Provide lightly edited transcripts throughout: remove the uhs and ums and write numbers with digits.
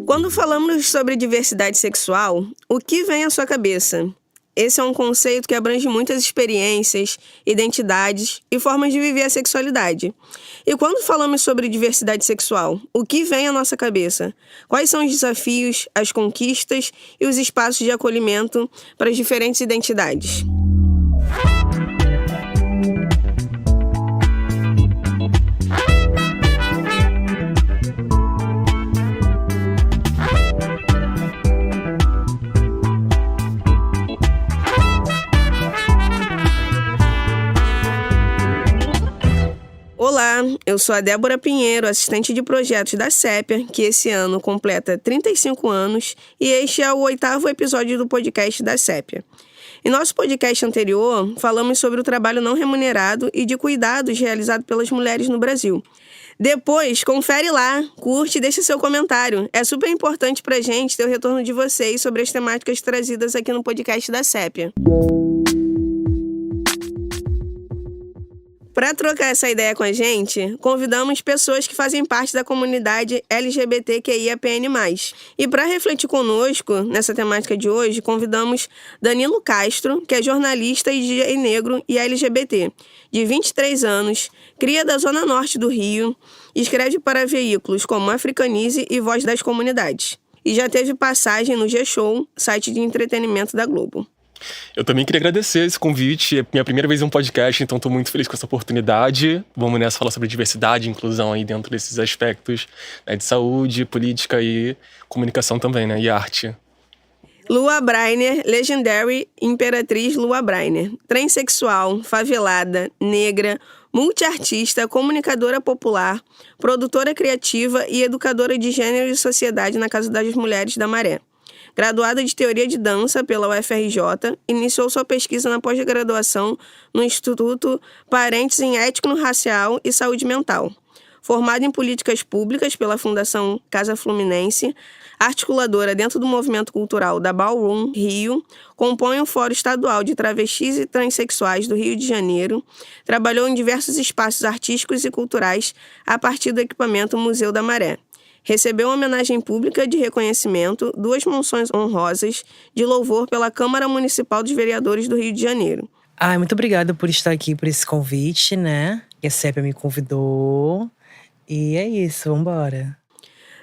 Quando falamos sobre diversidade sexual, o que vem à sua cabeça? Esse é um conceito que abrange muitas experiências, identidades e formas de viver a sexualidade. E quando falamos sobre diversidade sexual, o que vem à nossa cabeça? Quais são os desafios, as conquistas e os espaços de acolhimento para as diferentes identidades? Olá, eu sou a Débora Pinheiro, assistente de projetos da CEPIA, que esse ano completa 35 anos, e este é o 8º episódio do podcast da CEPIA. Em nosso podcast anterior, falamos sobre o trabalho não remunerado e de cuidados realizado pelas mulheres no Brasil. Depois, confere lá, curte e deixa seu comentário. É super importante pra gente ter o retorno de vocês sobre as temáticas trazidas aqui no podcast da CEPIA. Para trocar essa ideia com a gente, convidamos pessoas que fazem parte da comunidade LGBTQIAPN+. E para refletir conosco nessa temática de hoje, convidamos Danilo Castro, que é jornalista e DJ negro e LGBT, de 23 anos, cria da Zona Norte do Rio, escreve para veículos como Africanize e Voz das Comunidades. E já teve passagem no G-Show, site de entretenimento da Globo. Eu também queria agradecer esse convite, é minha primeira vez em um podcast, então estou muito feliz com essa oportunidade. Vamos nessa falar sobre diversidade e inclusão aí dentro desses aspectos, né, de saúde, política e comunicação também, né, e arte. Lua Brainer, Legendary Imperatriz Lua Brainer, transexual, favelada, negra, multiartista, comunicadora popular, produtora criativa e educadora de gênero e sociedade na Casa das Mulheres da Maré. Graduada de Teoria de Dança pela UFRJ, iniciou sua pesquisa na pós-graduação no Instituto Parentes em Étnico-Racial e Saúde Mental. Formada em Políticas Públicas pela Fundação Casa Fluminense, articuladora dentro do movimento cultural da Ballroom Rio, compõe o Fórum Estadual de Travestis e Transsexuais do Rio de Janeiro, trabalhou em diversos espaços artísticos e culturais a partir do equipamento Museu da Maré. Recebeu uma homenagem pública de reconhecimento, 2 menções honrosas de louvor pela Câmara Municipal dos Vereadores do Rio de Janeiro. Muito obrigada por estar aqui, por esse convite, né? Que a CEPIA me convidou. E é isso, vambora.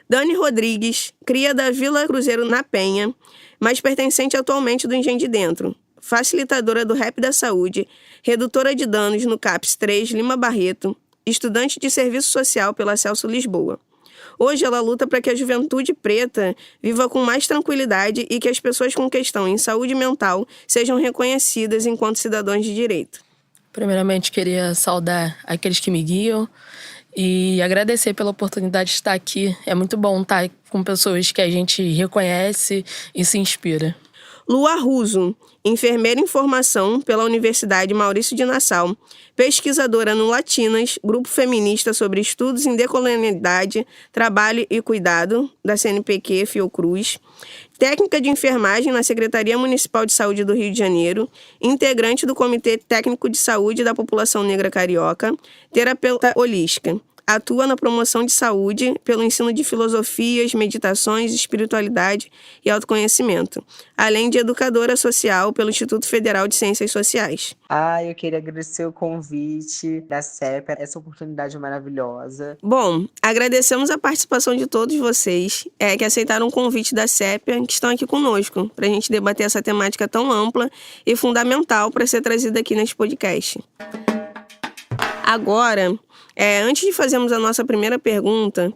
Dani Rodrigues, cria da Vila Cruzeiro na Penha, mas pertencente atualmente do Engenho de Dentro. Facilitadora do Rap da Saúde, redutora de danos no CAPS 3 Lima Barreto, estudante de Serviço Social pela Celso Lisboa. Hoje ela luta para que a juventude preta viva com mais tranquilidade e que as pessoas com questão em saúde mental sejam reconhecidas enquanto cidadãos de direito. Primeiramente, queria saudar aqueles que me guiam e agradecer pela oportunidade de estar aqui. É muito bom estar com pessoas que a gente reconhece e se inspira. Lua Russo, enfermeira em formação pela Universidade Maurício de Nassau, pesquisadora no Latinas, grupo feminista sobre estudos em decolonialidade, trabalho e cuidado, da CNPq Fiocruz, técnica de enfermagem na Secretaria Municipal de Saúde do Rio de Janeiro, integrante do Comitê Técnico de Saúde da População Negra Carioca, terapeuta holística. Atua na promoção de saúde pelo ensino de filosofias, meditações, espiritualidade e autoconhecimento, além de educadora social pelo Instituto Federal de Ciências Sociais. Eu queria agradecer o convite da CEPIA, essa oportunidade maravilhosa. Bom, agradecemos a participação de todos vocês que aceitaram o convite da CEPIA, que estão aqui conosco, para a gente debater essa temática tão ampla e fundamental para ser trazida aqui neste podcast. Agora, antes de fazermos a nossa primeira pergunta,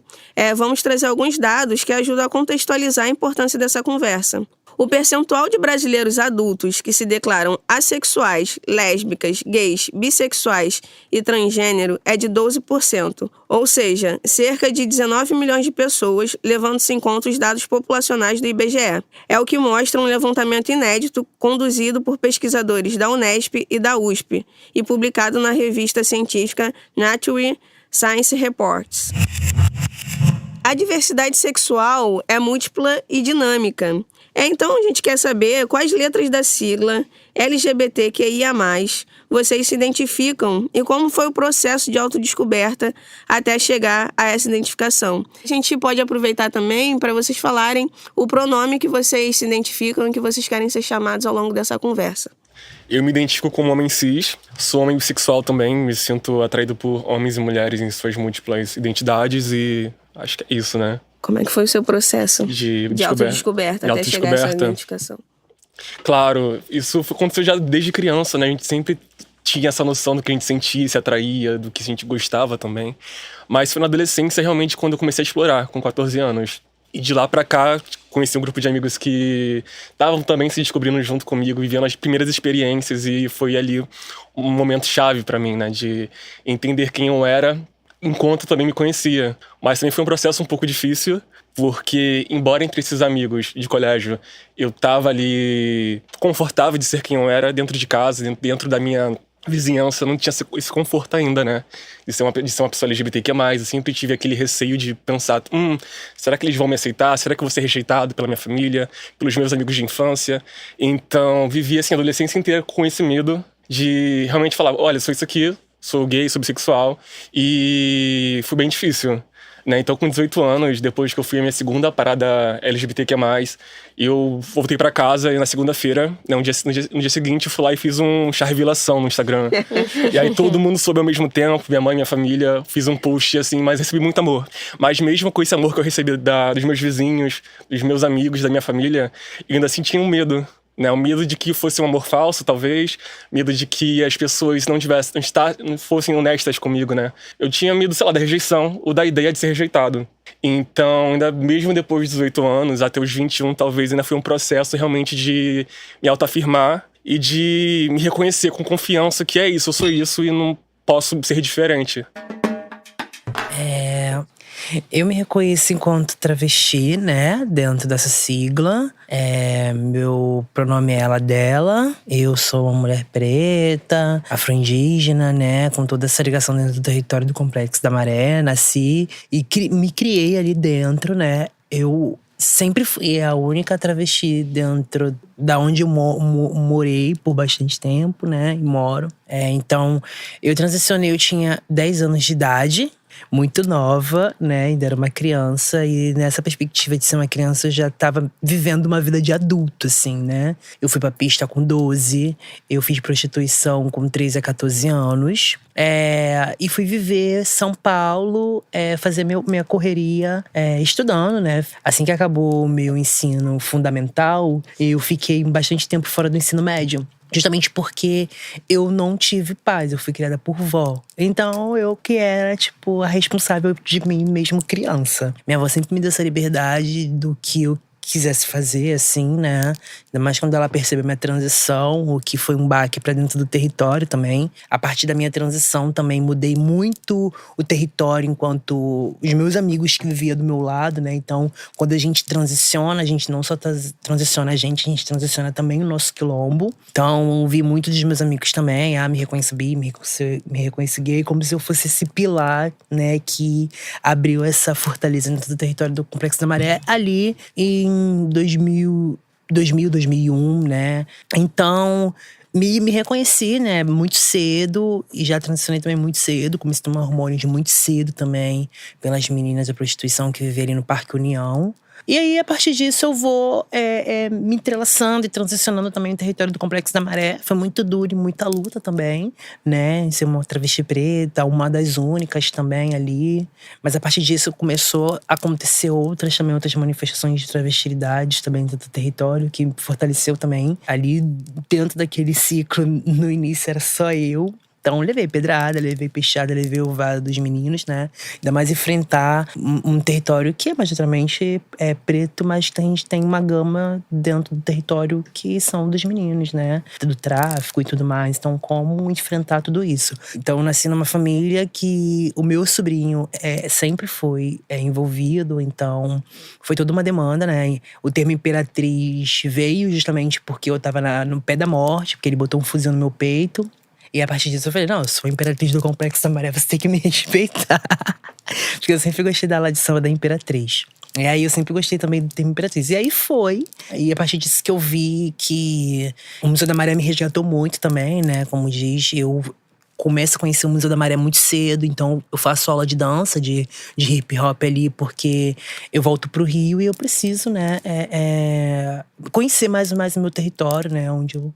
vamos trazer alguns dados que ajudam a contextualizar a importância dessa conversa. O percentual de brasileiros adultos que se declaram assexuais, lésbicas, gays, bissexuais e transgênero é de 12%, ou seja, cerca de 19 milhões de pessoas, levando-se em conta os dados populacionais do IBGE. É o que mostra um levantamento inédito conduzido por pesquisadores da Unesp e da USP e publicado na revista científica Nature Science Reports. A diversidade sexual é múltipla e dinâmica. Então, a gente quer saber quais letras da sigla LGBTQIA+, vocês se identificam e como foi o processo de autodescoberta até chegar a essa identificação. A gente pode aproveitar também para vocês falarem o pronome que vocês se identificam e que vocês querem ser chamados ao longo dessa conversa. Eu me identifico como homem cis, sou homem bissexual também, me sinto atraído por homens e mulheres em suas múltiplas identidades e acho que é isso, né? Como é que foi o seu processo de autodescoberta até chegar a essa identificação? Claro, isso aconteceu já desde criança, né? A gente sempre tinha essa noção do que a gente sentia, se atraía, do que a gente gostava também. Mas foi na adolescência realmente quando eu comecei a explorar, com 14 anos. E de lá pra cá, conheci um grupo de amigos que estavam também se descobrindo junto comigo, vivendo as primeiras experiências. E foi ali um momento chave pra mim, né? De entender quem eu era, enquanto também me conhecia. Mas também foi um processo um pouco difícil, porque embora entre esses amigos de colégio eu tava ali confortável de ser quem eu era dentro de casa, dentro da minha vizinhança, eu não tinha esse conforto ainda, né? De ser uma pessoa LGBTQ+, eu sempre tive aquele receio de pensar, será que eles vão me aceitar? Será que eu vou ser rejeitado pela minha família, pelos meus amigos de infância? Então, vivi assim a adolescência inteira com esse medo de realmente falar, olha, sou isso aqui, sou gay, sou bissexual, e foi bem difícil, né? Então, com 18 anos, depois que eu fui a minha segunda parada LGBTQ+, eu voltei pra casa e na segunda-feira, né, no dia seguinte, eu fui lá e fiz um chá revelação no Instagram. E aí todo mundo soube ao mesmo tempo, minha mãe, minha família, fiz um post assim, mas recebi muito amor. Mas mesmo com esse amor que eu recebi dos meus vizinhos, dos meus amigos, da minha família, eu ainda sentia um medo. Né, o medo de que fosse um amor falso, talvez. Medo de que as pessoas não fossem honestas comigo, né? Eu tinha medo, sei lá, da rejeição ou da ideia de ser rejeitado. Então, ainda mesmo depois dos 18 anos, até os 21, talvez ainda foi um processo realmente de me autoafirmar e de me reconhecer com confiança que é isso, eu sou isso e não posso ser diferente. Eu me reconheço enquanto travesti, né, dentro dessa sigla. Meu pronome é ela, dela. Eu sou uma mulher preta, afro-indígena, né, com toda essa ligação dentro do território do Complexo da Maré. Nasci e me criei ali dentro, né. Eu sempre fui a única travesti dentro da onde eu morei por bastante tempo, né, e moro. Então, eu transicionei, eu tinha 10 anos de idade. Muito nova, né, ainda era uma criança. E nessa perspectiva de ser uma criança eu já tava vivendo uma vida de adulto, assim, né. Eu fui pra pista com 12, eu fiz prostituição com 13 a 14 anos. E fui viver São Paulo, fazer minha correria estudando, né. Assim que acabou o meu ensino fundamental, eu fiquei bastante tempo fora do ensino médio. Justamente porque eu não tive pais, eu fui criada por vó. Então, eu que era, tipo, a responsável de mim mesmo criança. Minha avó sempre me deu essa liberdade do que eu quisesse fazer, assim, né? Ainda mais quando ela percebeu minha transição, o que foi um baque pra dentro do território também. A partir da minha transição também mudei muito o território enquanto os meus amigos que viviam do meu lado, né? Então, quando a gente transiciona, a gente não só transiciona a gente transiciona também o nosso quilombo. Então, vi muito dos meus amigos também, me reconheci bi, me reconheci gay, como se eu fosse esse pilar, né? Que abriu essa fortaleza dentro do território do Complexo da Maré ali em 2001, né? Então, me reconheci, né, muito cedo. E já transicionei também muito cedo. Comecei a tomar hormônios muito cedo também. Pelas meninas da prostituição que viviam ali no Parque União. E aí, a partir disso, eu vou me entrelaçando e transicionando também no território do Complexo da Maré. Foi muito duro e muita luta também, né? Ser uma travesti preta, uma das únicas também ali. Mas a partir disso, começou a acontecer outras manifestações de travestilidade também dentro do território, que fortaleceu também. Ali, dentro daquele ciclo, no início era só eu. Então, levei pedrada, levei peixada, levei ovada dos meninos, né? Ainda mais enfrentar um território que é majoritariamente preto, mas tem uma gama dentro do território que são dos meninos, né? Do tráfico e tudo mais. Então, como enfrentar tudo isso? Então, eu nasci numa família que o meu sobrinho sempre foi envolvido. Então, foi toda uma demanda, né? O termo imperatriz veio justamente porque eu tava no pé da morte, porque ele botou um fuzil no meu peito. E a partir disso eu falei, não, eu sou a imperatriz do Complexo da Maré, você tem que me respeitar. Porque eu sempre gostei da ladição da imperatriz. E aí eu sempre gostei também do termo Imperatriz. E aí foi. E a partir disso que eu vi que o Museu da Maré me resgatou muito também, né? Como diz, eu começo a conhecer o Museu da Maré muito cedo. Então eu faço aula de dança, de hip hop ali, porque eu volto pro Rio e eu preciso, né? Conhecer mais o meu território, né? Onde eu…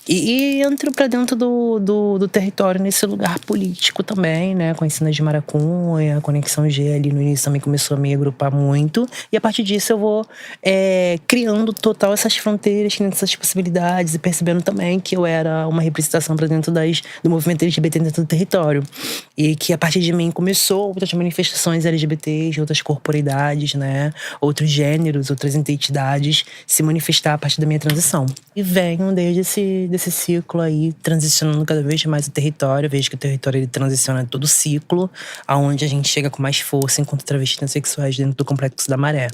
E entro pra dentro do território nesse lugar político também, né? Conhecendo a de Maracunha, a Conexão G ali no início também começou a me agrupar muito. E a partir disso eu vou criando total essas fronteiras, criando essas possibilidades e percebendo também que eu era uma representação pra dentro do movimento LGBT dentro do território. E que a partir de mim começou outras manifestações LGBTs, outras corporeidades, né? Outros gêneros, outras identidades se manifestar a partir da minha transição. E venho desde desse ciclo aí, transicionando cada vez mais o território. Vejo que o território ele transiciona todo o ciclo, aonde a gente chega com mais força enquanto travestis transexuais dentro do Complexo da Maré,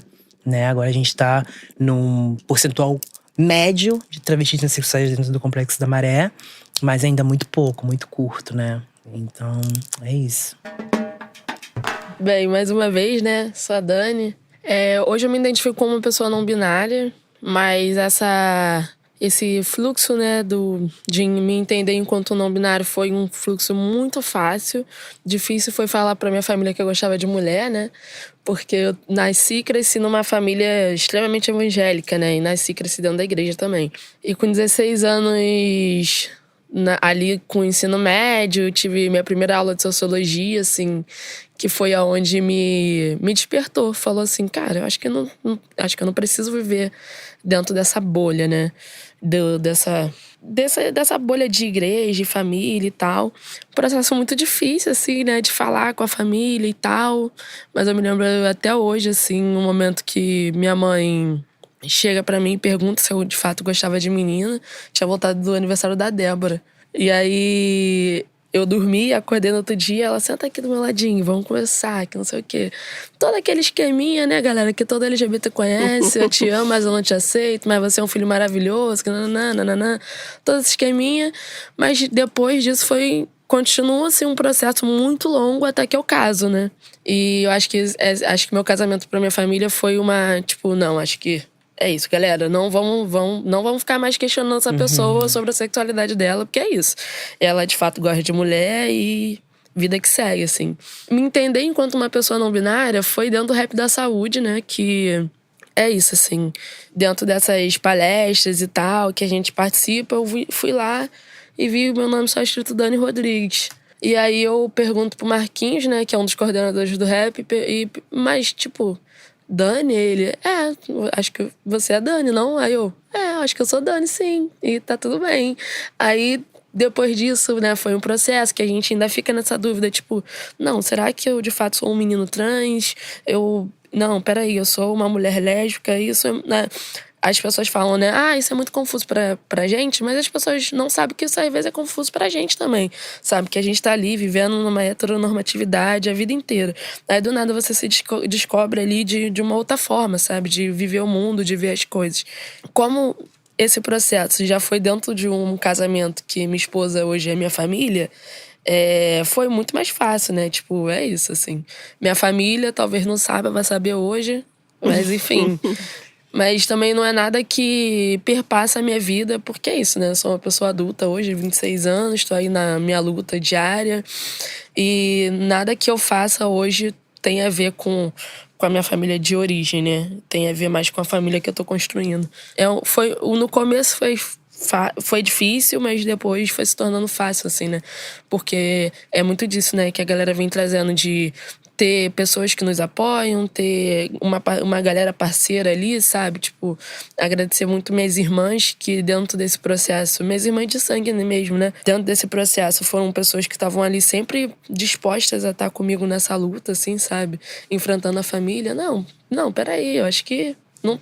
né? Agora a gente tá num percentual médio de travestis transexuais dentro do Complexo da Maré, mas ainda muito pouco, muito curto, né? Então, é isso. Bem, mais uma vez, né? Sou a Dani. Hoje eu me identifico como uma pessoa não binária, mas esse fluxo, né, de me entender enquanto não binário foi um fluxo muito fácil. Difícil foi falar pra minha família que eu gostava de mulher, né? Porque eu nasci e cresci numa família extremamente evangélica, né? E nasci e cresci dentro da igreja também. E com 16 anos… ali com o ensino médio, tive minha primeira aula de sociologia, assim, que foi aonde me despertou. Falou assim, cara, eu acho que eu não preciso viver dentro dessa bolha, né? Dessa bolha de igreja, de família e tal. Processo muito difícil, assim, né? De falar com a família e tal. Mas eu me lembro até hoje, assim, um momento que minha mãe chega pra mim e pergunta se eu de fato gostava de menina. Tinha voltado do aniversário da Débora. E aí eu dormi, acordei no outro dia, ela senta aqui do meu ladinho, vamos conversar, que não sei o quê. Todo aquele esqueminha, né, galera, que todo LGBT conhece. Eu te amo, mas eu não te aceito, mas você é um filho maravilhoso, que nananã. Todo esse esqueminha. Mas depois disso continua assim um processo muito longo até que eu caso, né? E eu acho que meu casamento pra minha família foi uma, tipo, não, acho que é isso, galera. Não vamos ficar mais questionando essa pessoa sobre a sexualidade dela, porque é isso. Ela, de fato, gosta de mulher e vida que segue, assim. Me entender enquanto uma pessoa não binária foi dentro do Rap da Saúde, né? Que é isso, assim. Dentro dessas palestras e tal, que a gente participa, eu fui lá e vi o meu nome só escrito Dani Rodrigues. E aí eu pergunto pro Marquinhos, né? Que é um dos coordenadores do Rap, mas, tipo… Dani, ele, acho que você é Dani, não? Aí eu, acho que eu sou Dani, sim. E tá tudo bem. Aí, depois disso, né, foi um processo que a gente ainda fica nessa dúvida, tipo, não, será que eu de fato sou um menino trans? Não, peraí, eu sou uma mulher lésbica, isso, né? As pessoas falam, né, isso é muito confuso pra gente, mas as pessoas não sabem que isso às vezes é confuso pra gente também, sabe? Que a gente tá ali vivendo numa heteronormatividade a vida inteira. Aí do nada você se descobre ali de uma outra forma, sabe? De viver o mundo, de ver as coisas. Como esse processo já foi dentro de um casamento que minha esposa hoje é minha família, foi muito mais fácil, né? Tipo, é isso, assim. Minha família talvez não saiba, vai saber hoje, mas enfim… Mas também não é nada que perpassa a minha vida, porque é isso, né? Eu sou uma pessoa adulta hoje, 26 anos, estou aí na minha luta diária. E nada que eu faça hoje tem a ver com a minha família de origem, né? Tem a ver mais com a família que eu tô construindo. No começo foi difícil, mas depois foi se tornando fácil, assim, né? Porque é muito disso, né? Que a galera vem trazendo de ter pessoas que nos apoiam, ter uma galera parceira ali, sabe? Tipo, agradecer muito minhas irmãs que dentro desse processo, minhas irmãs de sangue mesmo, né? Dentro desse processo foram pessoas que estavam ali sempre dispostas a estar comigo nessa luta, assim, sabe? Enfrentando a família. Não, peraí, eu acho que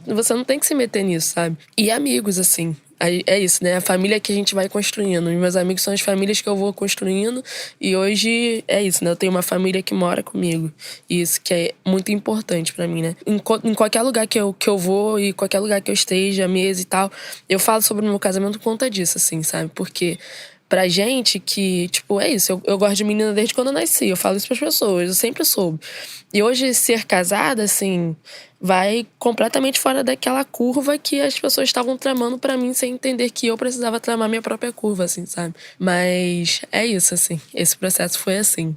você não tem que se meter nisso, sabe? E amigos, assim. É isso, né? A família que a gente vai construindo. Os meus amigos são as famílias que eu vou construindo. E hoje é isso, né? Eu tenho uma família que mora comigo. E isso que é muito importante pra mim, né? Em qualquer lugar que eu vou e qualquer lugar que eu esteja, mesa e tal, eu falo sobre o meu casamento por conta disso, assim, sabe? Porque pra gente que, tipo, é isso. Eu gosto de menina desde quando eu nasci. Eu falo isso pras pessoas. Eu sempre soube. E hoje, ser casada, assim, vai completamente fora daquela curva que as pessoas estavam tramando pra mim, sem entender que eu precisava tramar minha própria curva, assim, sabe? Mas é isso, assim. Esse processo foi assim.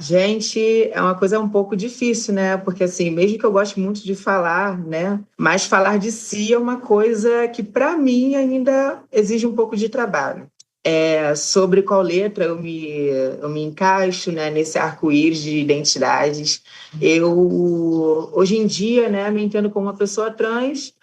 Gente, é uma coisa um pouco difícil, né? Porque, assim, mesmo que eu goste muito de falar, né? Mas falar de si é uma coisa que, para mim, ainda exige um pouco de trabalho. Sobre qual letra eu me encaixo, né, nesse arco-íris de identidades. Eu, hoje em dia, né, me entendo como uma pessoa trans,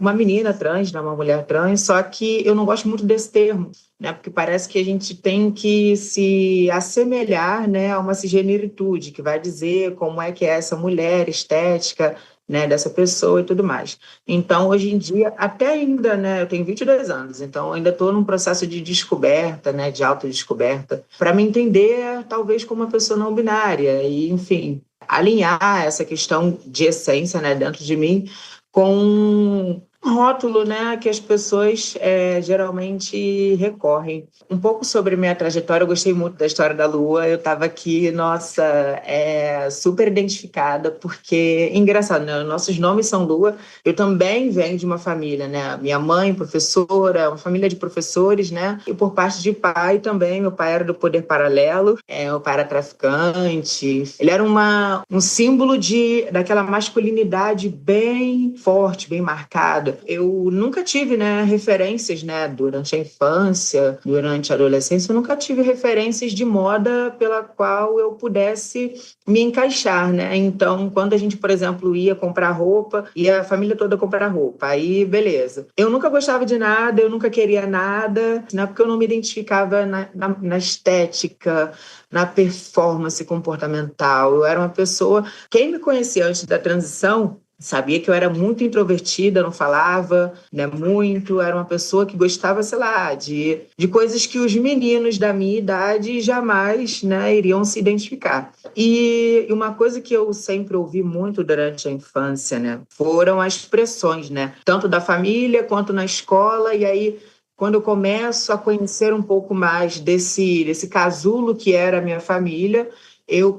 uma menina trans, né, uma mulher trans, só que eu não gosto muito desse termo, né, porque parece que a gente tem que se assemelhar, né, a uma cisgeneridade, que vai dizer como é que é essa mulher estética, né, dessa pessoa e tudo mais. Então, hoje em dia, até ainda, né, eu tenho 22 anos, então ainda estou num processo de descoberta, né, de autodescoberta, para me entender, talvez, como uma pessoa não binária e, enfim, alinhar essa questão de essência, né, dentro de mim com um rótulo, né, que as pessoas geralmente recorrem. Um pouco sobre minha trajetória, eu gostei muito da história da Lua, eu estava aqui, nossa, super identificada, porque, engraçado, né, nossos nomes são Lua, eu também venho de uma família, né, minha mãe professora, uma família de professores, né, e por parte de pai também, meu pai era do poder paralelo, meu pai era traficante, ele era um símbolo daquela masculinidade bem forte, bem marcada. Eu nunca tive, né, referências, né, durante a infância, durante a adolescência, eu nunca tive referências de moda pela qual eu pudesse me encaixar, né? Então, quando a gente, por exemplo, ia comprar roupa, ia a família toda comprar roupa, aí beleza. Eu nunca gostava de nada, eu nunca queria nada, né, porque eu não me identificava na estética, na performance comportamental. Eu era uma pessoa... Quem me conhecia antes da transição sabia que eu era muito introvertida, não falava, né, muito. Era uma pessoa que gostava, sei lá, de coisas que os meninos da minha idade jamais, né, iriam se identificar. E uma coisa que eu sempre ouvi muito durante a infância, né, foram as pressões, né, tanto da família quanto na escola. E aí, quando eu começo a conhecer um pouco mais desse casulo que era a minha família, eu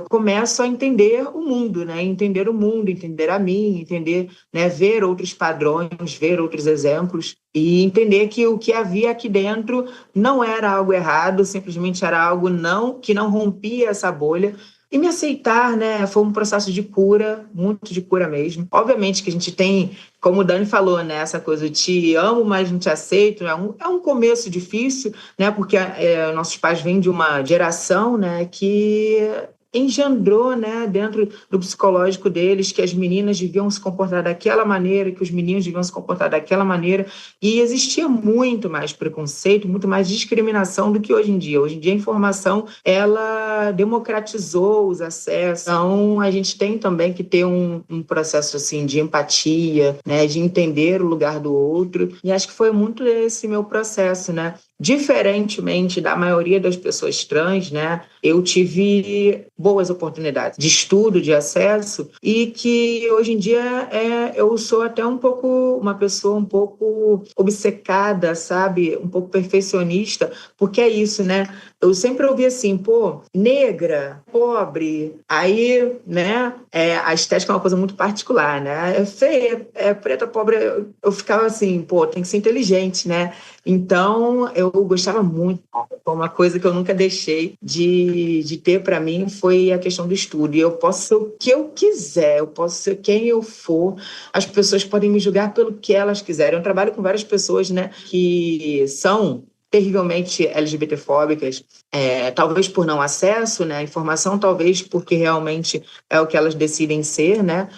começo a entender o mundo, né? Entender o mundo, entender a mim, entender, né? Ver outros padrões, ver outros exemplos e entender que o que havia aqui dentro não era algo errado, simplesmente era algo que não rompia essa bolha. E me aceitar, né, foi um processo de cura, muito de cura mesmo. Obviamente que a gente tem, como o Dani falou, né, essa coisa de te amo, mas não te aceito. É um começo difícil, né, porque nossos pais vêm de uma geração, né, que engendrou, né, dentro do psicológico deles que as meninas deviam se comportar daquela maneira, que os meninos deviam se comportar daquela maneira, e existia muito mais preconceito, muito mais discriminação do que hoje em dia. Hoje em dia a informação, ela democratizou os acessos, então a gente tem também que ter um processo assim de empatia, né, de entender o lugar do outro, e acho que foi muito esse meu processo, né. Diferentemente da maioria das pessoas trans, né, eu tive boas oportunidades de estudo, de acesso, e que hoje em dia eu sou até uma pessoa um pouco obcecada, sabe, um pouco perfeccionista, porque é isso, né, eu sempre ouvi assim, pô, negra, pobre, aí, né, a estética é uma coisa muito particular, né, é feia, é preta, pobre, eu ficava assim, pô, tem que ser inteligente, né, então eu gostava muito, uma coisa que eu nunca deixei de ter para mim foi a questão do estudo, e eu posso ser o que eu quiser, eu posso ser quem eu for, as pessoas podem me julgar pelo que elas quiserem. Eu trabalho com várias pessoas, né, que são terrivelmente LGBTfóbicas, talvez por não acesso, né, à informação, talvez porque realmente é o que elas decidem ser, né,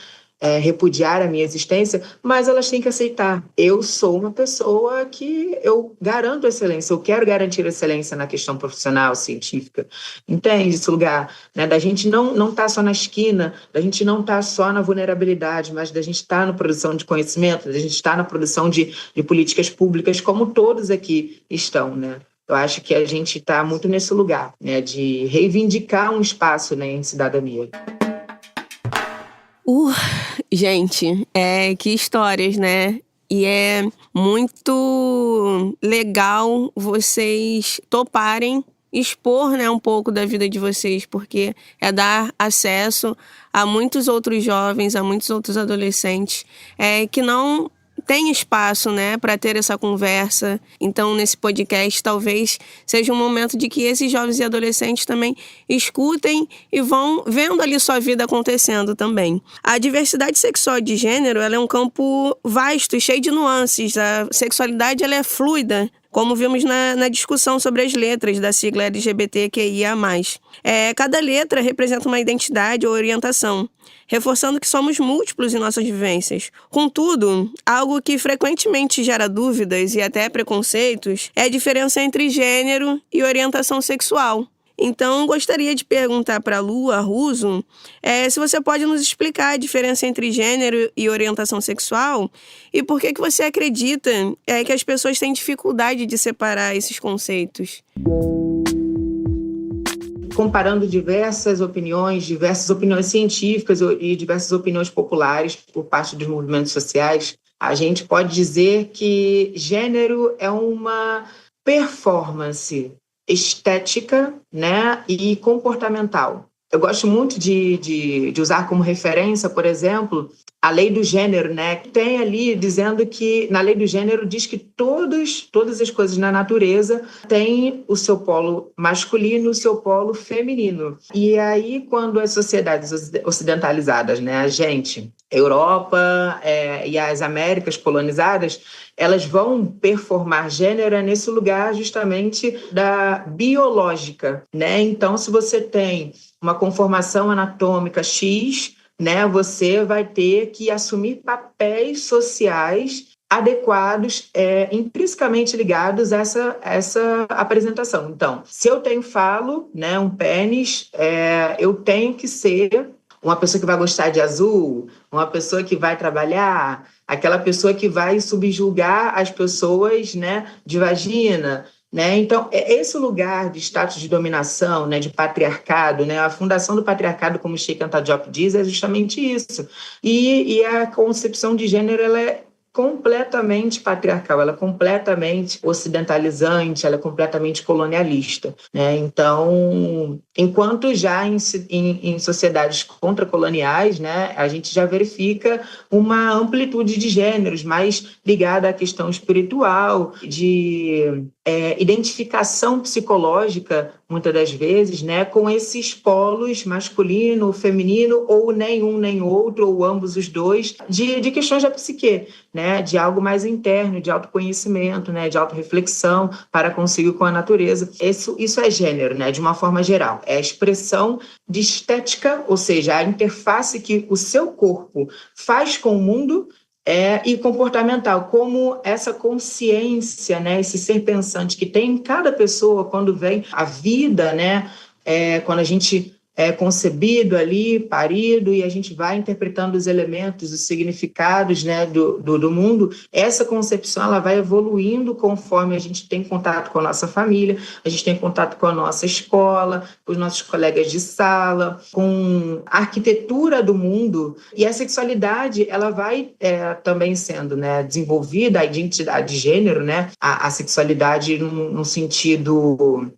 repudiar a minha existência, mas elas têm que aceitar. Eu sou uma pessoa que eu garanto excelência, eu quero garantir excelência na questão profissional, científica. Entende esse lugar, né, da gente não estar só na esquina, da gente não estar só na vulnerabilidade, mas da gente estar na produção de conhecimento, da gente estar na produção de políticas públicas, como todos aqui estão, né? Eu acho que a gente está muito nesse lugar, né, de reivindicar um espaço, né, em cidadania. Gente, que histórias, né? E é muito legal vocês toparem expor, né, um pouco da vida de vocês, porque é dar acesso a muitos outros jovens, a muitos outros adolescentes que não tem espaço, né, para ter essa conversa. Então, nesse podcast, talvez seja um momento de que esses jovens e adolescentes também escutem e vão vendo ali sua vida acontecendo também. A diversidade sexual e de gênero, ela é um campo vasto e cheio de nuances. A sexualidade, ela é fluida, como vimos na discussão sobre as letras da sigla LGBTQIA+. Cada letra representa uma identidade ou orientação, reforçando que somos múltiplos em nossas vivências. Contudo, algo que frequentemente gera dúvidas e até preconceitos é a diferença entre gênero e orientação sexual. Então, gostaria de perguntar para a Lua Russo se você pode nos explicar a diferença entre gênero e orientação sexual e por que você acredita que as pessoas têm dificuldade de separar esses conceitos. Comparando diversas opiniões científicas e diversas opiniões populares por parte dos movimentos sociais, a gente pode dizer que gênero é uma performance estética, né, e comportamental. Eu gosto muito de usar como referência, por exemplo, a lei do gênero, né? Tem ali dizendo que, na lei do gênero, diz que todas as coisas na natureza têm o seu polo masculino e o seu polo feminino. E aí, quando as sociedades ocidentalizadas, né, a Europa e as Américas colonizadas, elas vão performar gênero nesse lugar justamente da biológica, né? Então, se você tem uma conformação anatômica X, né, você vai ter que assumir papéis sociais adequados, intrinsecamente ligados a essa apresentação. Então, se eu tenho falo, né, um pênis, eu tenho que ser uma pessoa que vai gostar de azul, uma pessoa que vai trabalhar, aquela pessoa que vai subjugar as pessoas, né, de vagina, né? Então, esse lugar de status de dominação, né, de patriarcado, né, a fundação do patriarcado, como Sheikh Anta Diop diz, é justamente isso. E a concepção de gênero, ela é completamente patriarcal, ela é completamente ocidentalizante, ela é completamente colonialista, né? Então, enquanto já em sociedades contracoloniais, né, a gente já verifica uma amplitude de gêneros mais ligada à questão espiritual, de identificação psicológica, muitas das vezes, né, com esses polos masculino, feminino, ou nenhum nem outro, ou ambos os dois, de questões da psique, né, de algo mais interno, de autoconhecimento, né, de autorreflexão para consigo com a natureza. Isso é gênero, né, de uma forma geral. É a expressão de estética, ou seja, a interface que o seu corpo faz com o mundo, e comportamental, como essa consciência, né, esse ser pensante que tem em cada pessoa quando vem a vida, né, quando a gente é concebido ali, parido, e a gente vai interpretando os elementos, os significados, né, do mundo. Essa concepção ela vai evoluindo conforme a gente tem contato com a nossa família, a gente tem contato com a nossa escola, com os nossos colegas de sala, com a arquitetura do mundo. E a sexualidade ela vai também sendo, né, desenvolvida, a identidade de gênero, né, a sexualidade num sentido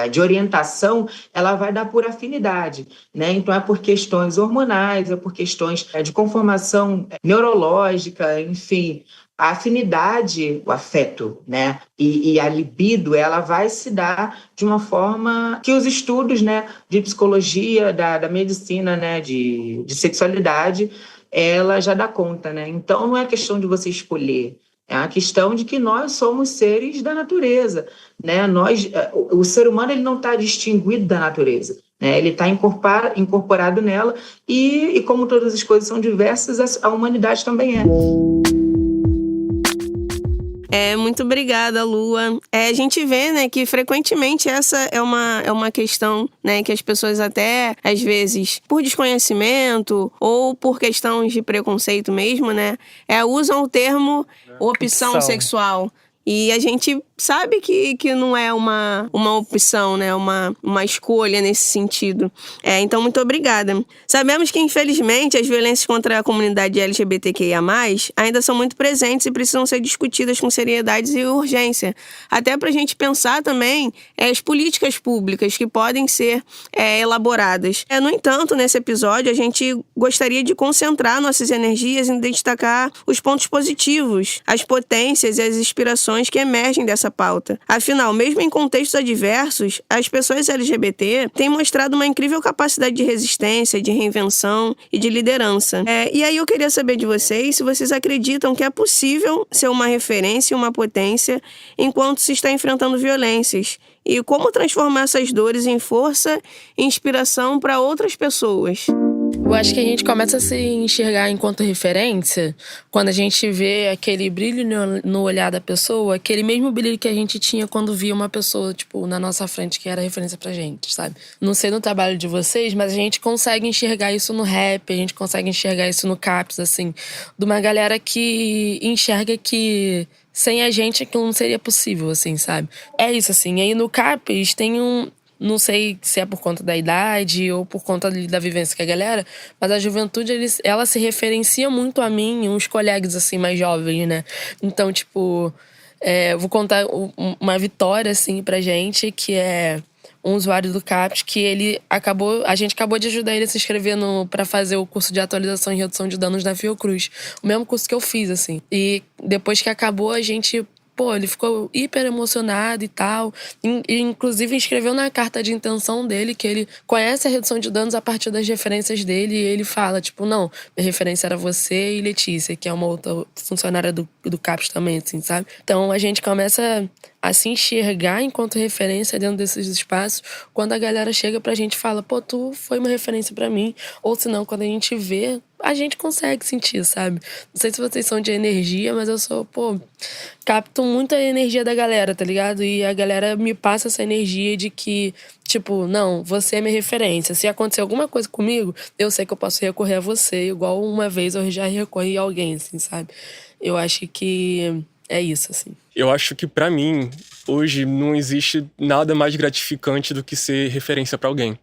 de orientação, ela vai dar por afinidade, né? Então é por questões hormonais, é por questões de conformação neurológica, enfim, a afinidade, o afeto, né? E a libido, ela vai se dar de uma forma que os estudos, né, de psicologia, da medicina, né, de sexualidade, ela já dá conta, né? Então não é questão de você escolher, é a questão de que nós somos seres da natureza, né? O ser humano ele não está distinguido da natureza, né? Ele está incorporado nela e como todas as coisas são diversas, a humanidade também é. Muito obrigada, Lua. A gente vê, né, que frequentemente essa é uma questão, né, que as pessoas até, às vezes, por desconhecimento ou por questões de preconceito mesmo, né, usam o termo opção sexual. E a gente sabe que não é uma opção, né? Uma escolha nesse sentido. Então, muito obrigada. Sabemos que, infelizmente, as violências contra a comunidade LGBTQIA+, ainda são muito presentes e precisam ser discutidas com seriedade e urgência. Até para a gente pensar também as políticas públicas que podem ser elaboradas. No entanto, nesse episódio, a gente gostaria de concentrar nossas energias em destacar os pontos positivos, as potências e as inspirações que emergem dessa pauta. Afinal, mesmo em contextos adversos, as pessoas LGBT têm mostrado uma incrível capacidade de resistência, de reinvenção e de liderança. E aí eu queria saber de vocês se vocês acreditam que é possível ser uma referência e uma potência enquanto se está enfrentando violências. E como transformar essas dores em força e inspiração para outras pessoas. Eu acho que a gente começa a se enxergar enquanto referência quando a gente vê aquele brilho no olhar da pessoa, aquele mesmo brilho que a gente tinha quando via uma pessoa, tipo, na nossa frente, que era referência pra gente, sabe? Não sei no trabalho de vocês, mas a gente consegue enxergar isso no rap, a gente consegue enxergar isso no Caps, assim, de uma galera que enxerga que sem a gente aquilo não seria possível, assim, sabe? É isso, assim. E aí no Caps tem não sei se é por conta da idade ou por conta da vivência que a galera, mas a juventude, ela se referencia muito a mim, uns colegas, assim, mais jovens, né? Então, tipo, vou contar uma vitória, assim, pra gente, que é um usuário do CAPS, que a gente acabou de ajudar ele a se inscrever pra fazer o curso de atualização e redução de danos da Fiocruz. O mesmo curso que eu fiz, assim. E depois que acabou, a gente... ele ficou hiper emocionado e tal. E, inclusive, escreveu na carta de intenção dele que ele conhece a redução de danos a partir das referências dele. E ele fala, tipo, não, minha referência era você e Letícia, que é uma outra funcionária do CAPS também, assim, sabe? Então, a gente começa a se enxergar enquanto referência dentro desses espaços quando a galera chega pra gente e fala, tu foi uma referência pra mim. Ou senão, quando a gente vê, a gente consegue sentir, sabe? Não sei se vocês são de energia, mas eu sou, capto muita energia da galera, tá ligado? E a galera me passa essa energia de que, tipo, não, você é minha referência. Se acontecer alguma coisa comigo, eu sei que eu posso recorrer a você, igual uma vez eu já recorri a alguém, assim, sabe? Eu acho que é isso, assim. Eu acho que, pra mim, hoje não existe nada mais gratificante do que ser referência pra alguém.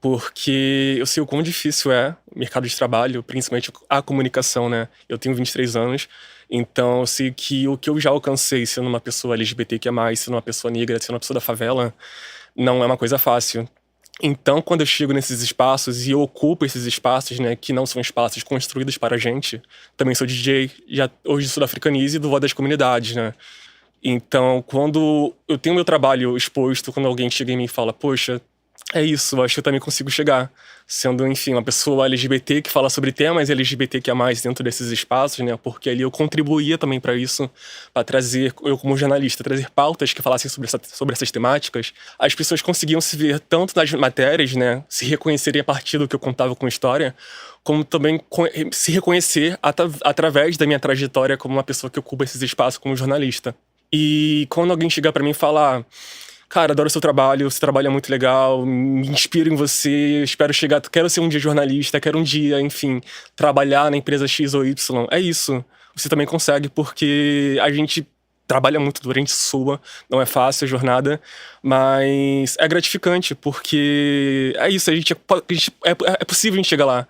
Porque eu sei o quão difícil é o mercado de trabalho, principalmente a comunicação, né? Eu tenho 23 anos, então eu sei que o que eu já alcancei sendo uma pessoa LGBTQIA+, sendo uma pessoa negra, sendo uma pessoa da favela, não é uma coisa fácil. Então, quando eu chego nesses espaços e eu ocupo esses espaços, né, que não são espaços construídos para a gente, também sou DJ, hoje sou da Africanize e do Voz das Comunidades, né? Então, quando eu tenho meu trabalho exposto, quando alguém chega em mim e fala, poxa, é isso, acho que eu também consigo chegar. Sendo, enfim, uma pessoa LGBT que fala sobre temas LGBTQIA+, dentro desses espaços, né? Porque ali eu contribuía também para isso, para trazer, eu como jornalista, trazer pautas que falassem sobre essas temáticas. As pessoas conseguiam se ver tanto nas matérias, né? Se reconhecerem a partir do que eu contava com história, como também se reconhecer através da minha trajetória como uma pessoa que ocupa esses espaços como jornalista. E quando alguém chega para mim e fala... Cara, adoro seu trabalho é muito legal, me inspiro em você, quero ser um dia jornalista, quero um dia, enfim, trabalhar na empresa X ou Y. É isso, você também consegue, porque a gente trabalha muito durante sua, não é fácil a jornada, mas é gratificante, porque é isso, é possível a gente chegar lá.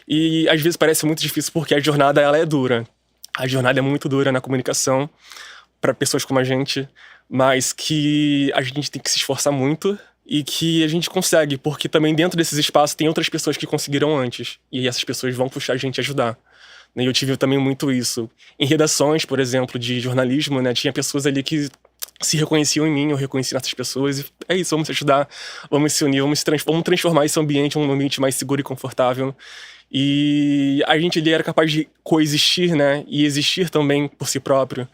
E às vezes parece muito difícil, porque a jornada ela é dura. A jornada é muito dura na comunicação, para pessoas como a gente, mas que a gente tem que se esforçar muito e que a gente consegue, porque também dentro desses espaços tem outras pessoas que conseguiram antes, e essas pessoas vão puxar a gente a ajudar. E eu tive também muito isso. Em redações, por exemplo, de jornalismo, né, tinha pessoas ali que se reconheciam em mim, eu reconheci nessas pessoas, e é isso, vamos se ajudar, vamos se unir, vamos transformar esse ambiente em um ambiente mais seguro e confortável. E a gente ali era capaz de coexistir, né, e existir também por si próprio.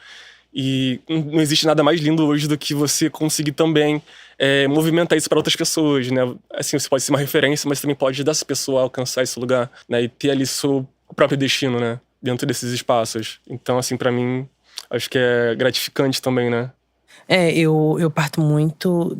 E não existe nada mais lindo hoje do que você conseguir também movimentar isso para outras pessoas, né? Assim, você pode ser uma referência, mas também pode ajudar essa pessoa a alcançar esse lugar, né? E ter ali seu próprio destino, né? Dentro desses espaços. Então, assim, para mim, acho que é gratificante também, né? Eu parto muito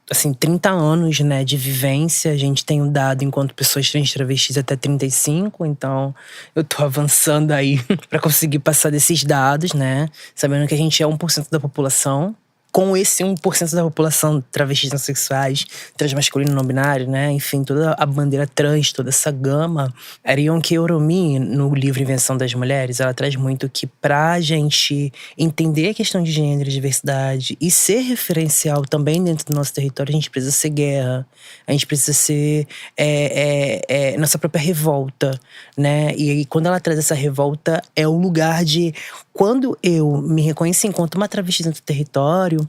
assim, 30 anos, né, de vivência. A gente tem um dado enquanto pessoas trans travestis até 35, então eu tô avançando aí pra conseguir passar desses dados, né? Sabendo que a gente é 1% da população. Com esse 1% da população travestis transexuais, transmasculino não binário, né? Enfim, toda a bandeira trans, toda essa gama. A Yonke Oromi, no livro Invenção das Mulheres, ela traz muito que pra gente entender a questão de gênero e diversidade e ser referencial também dentro do nosso território, a gente precisa ser guerra, a gente precisa ser nossa própria revolta, né? E aí, quando ela traz essa revolta, é o lugar de… Quando eu me reconheço enquanto uma travesti dentro do território,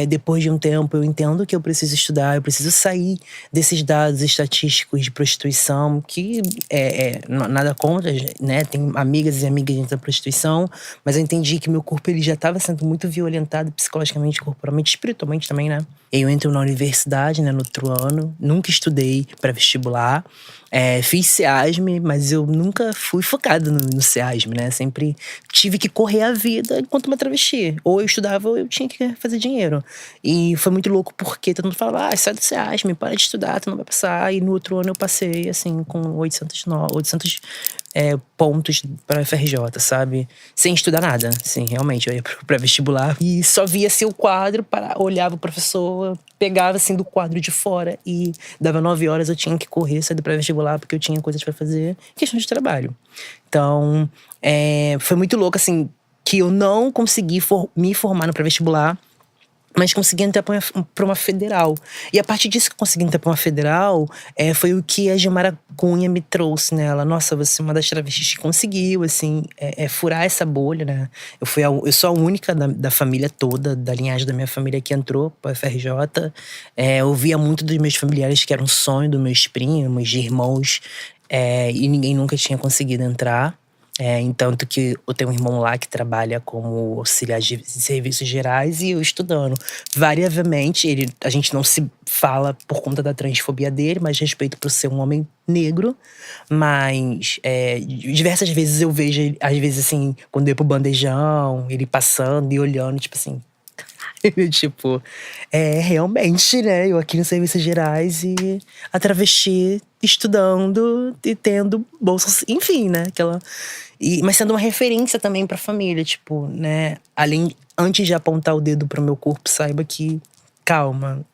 depois de um tempo eu entendo que eu preciso estudar, eu preciso sair desses dados estatísticos de prostituição, que nada contra, né? Tem amigas e amigas dentro da prostituição, mas eu entendi que meu corpo ele já estava sendo muito violentado psicologicamente, corporalmente, espiritualmente também, né? Eu entro na universidade, né, no outro ano, nunca estudei para vestibular. Fiz SEASM, mas eu nunca fui focada no SEASM, né? Sempre tive que correr a vida enquanto uma travesti. Ou eu estudava ou eu tinha que fazer dinheiro. E foi muito louco porque todo mundo falava, sai do SEASM, para de estudar, tu não vai passar. E no outro ano eu passei, assim, com 800 pontos pra FRJ, sabe? Sem estudar nada, assim, realmente. Eu ia pra vestibular e só via, assim, o quadro, olhava o professor, pegava, assim, do quadro de fora e dava 9 horas, eu tinha que correr, sair do pré-vestibular porque eu tinha coisas pra fazer, questão de trabalho. Então, foi muito louco, assim, que eu não consegui me formar no pré-vestibular, mas consegui entrar pra uma federal. E a partir disso que eu consegui entrar pra uma federal, foi o que a Gilmara Cunha me trouxe, né? Ela, nossa, você é uma das travestis que conseguiu, assim, furar essa bolha, né? Eu sou a única da família toda, da linhagem da minha família que entrou pra FRJ. Eu via muito dos meus familiares que era um sonho dos meus primos, de irmãos, e ninguém nunca tinha conseguido entrar. Entanto que eu tenho um irmão lá que trabalha como auxiliar de serviços gerais e eu estudando. Variavelmente, a gente não se fala por conta da transfobia dele, mas respeito por ser um homem negro. Mas diversas vezes eu vejo ele, às vezes assim, quando eu ia pro bandejão, ele passando e olhando, tipo assim… tipo, realmente, né? Eu aqui nos serviços gerais e a travesti estudando e tendo bolsas, enfim, né? Mas sendo uma referência também pra família, tipo, né? Antes de apontar o dedo pro meu corpo, saiba que, calma,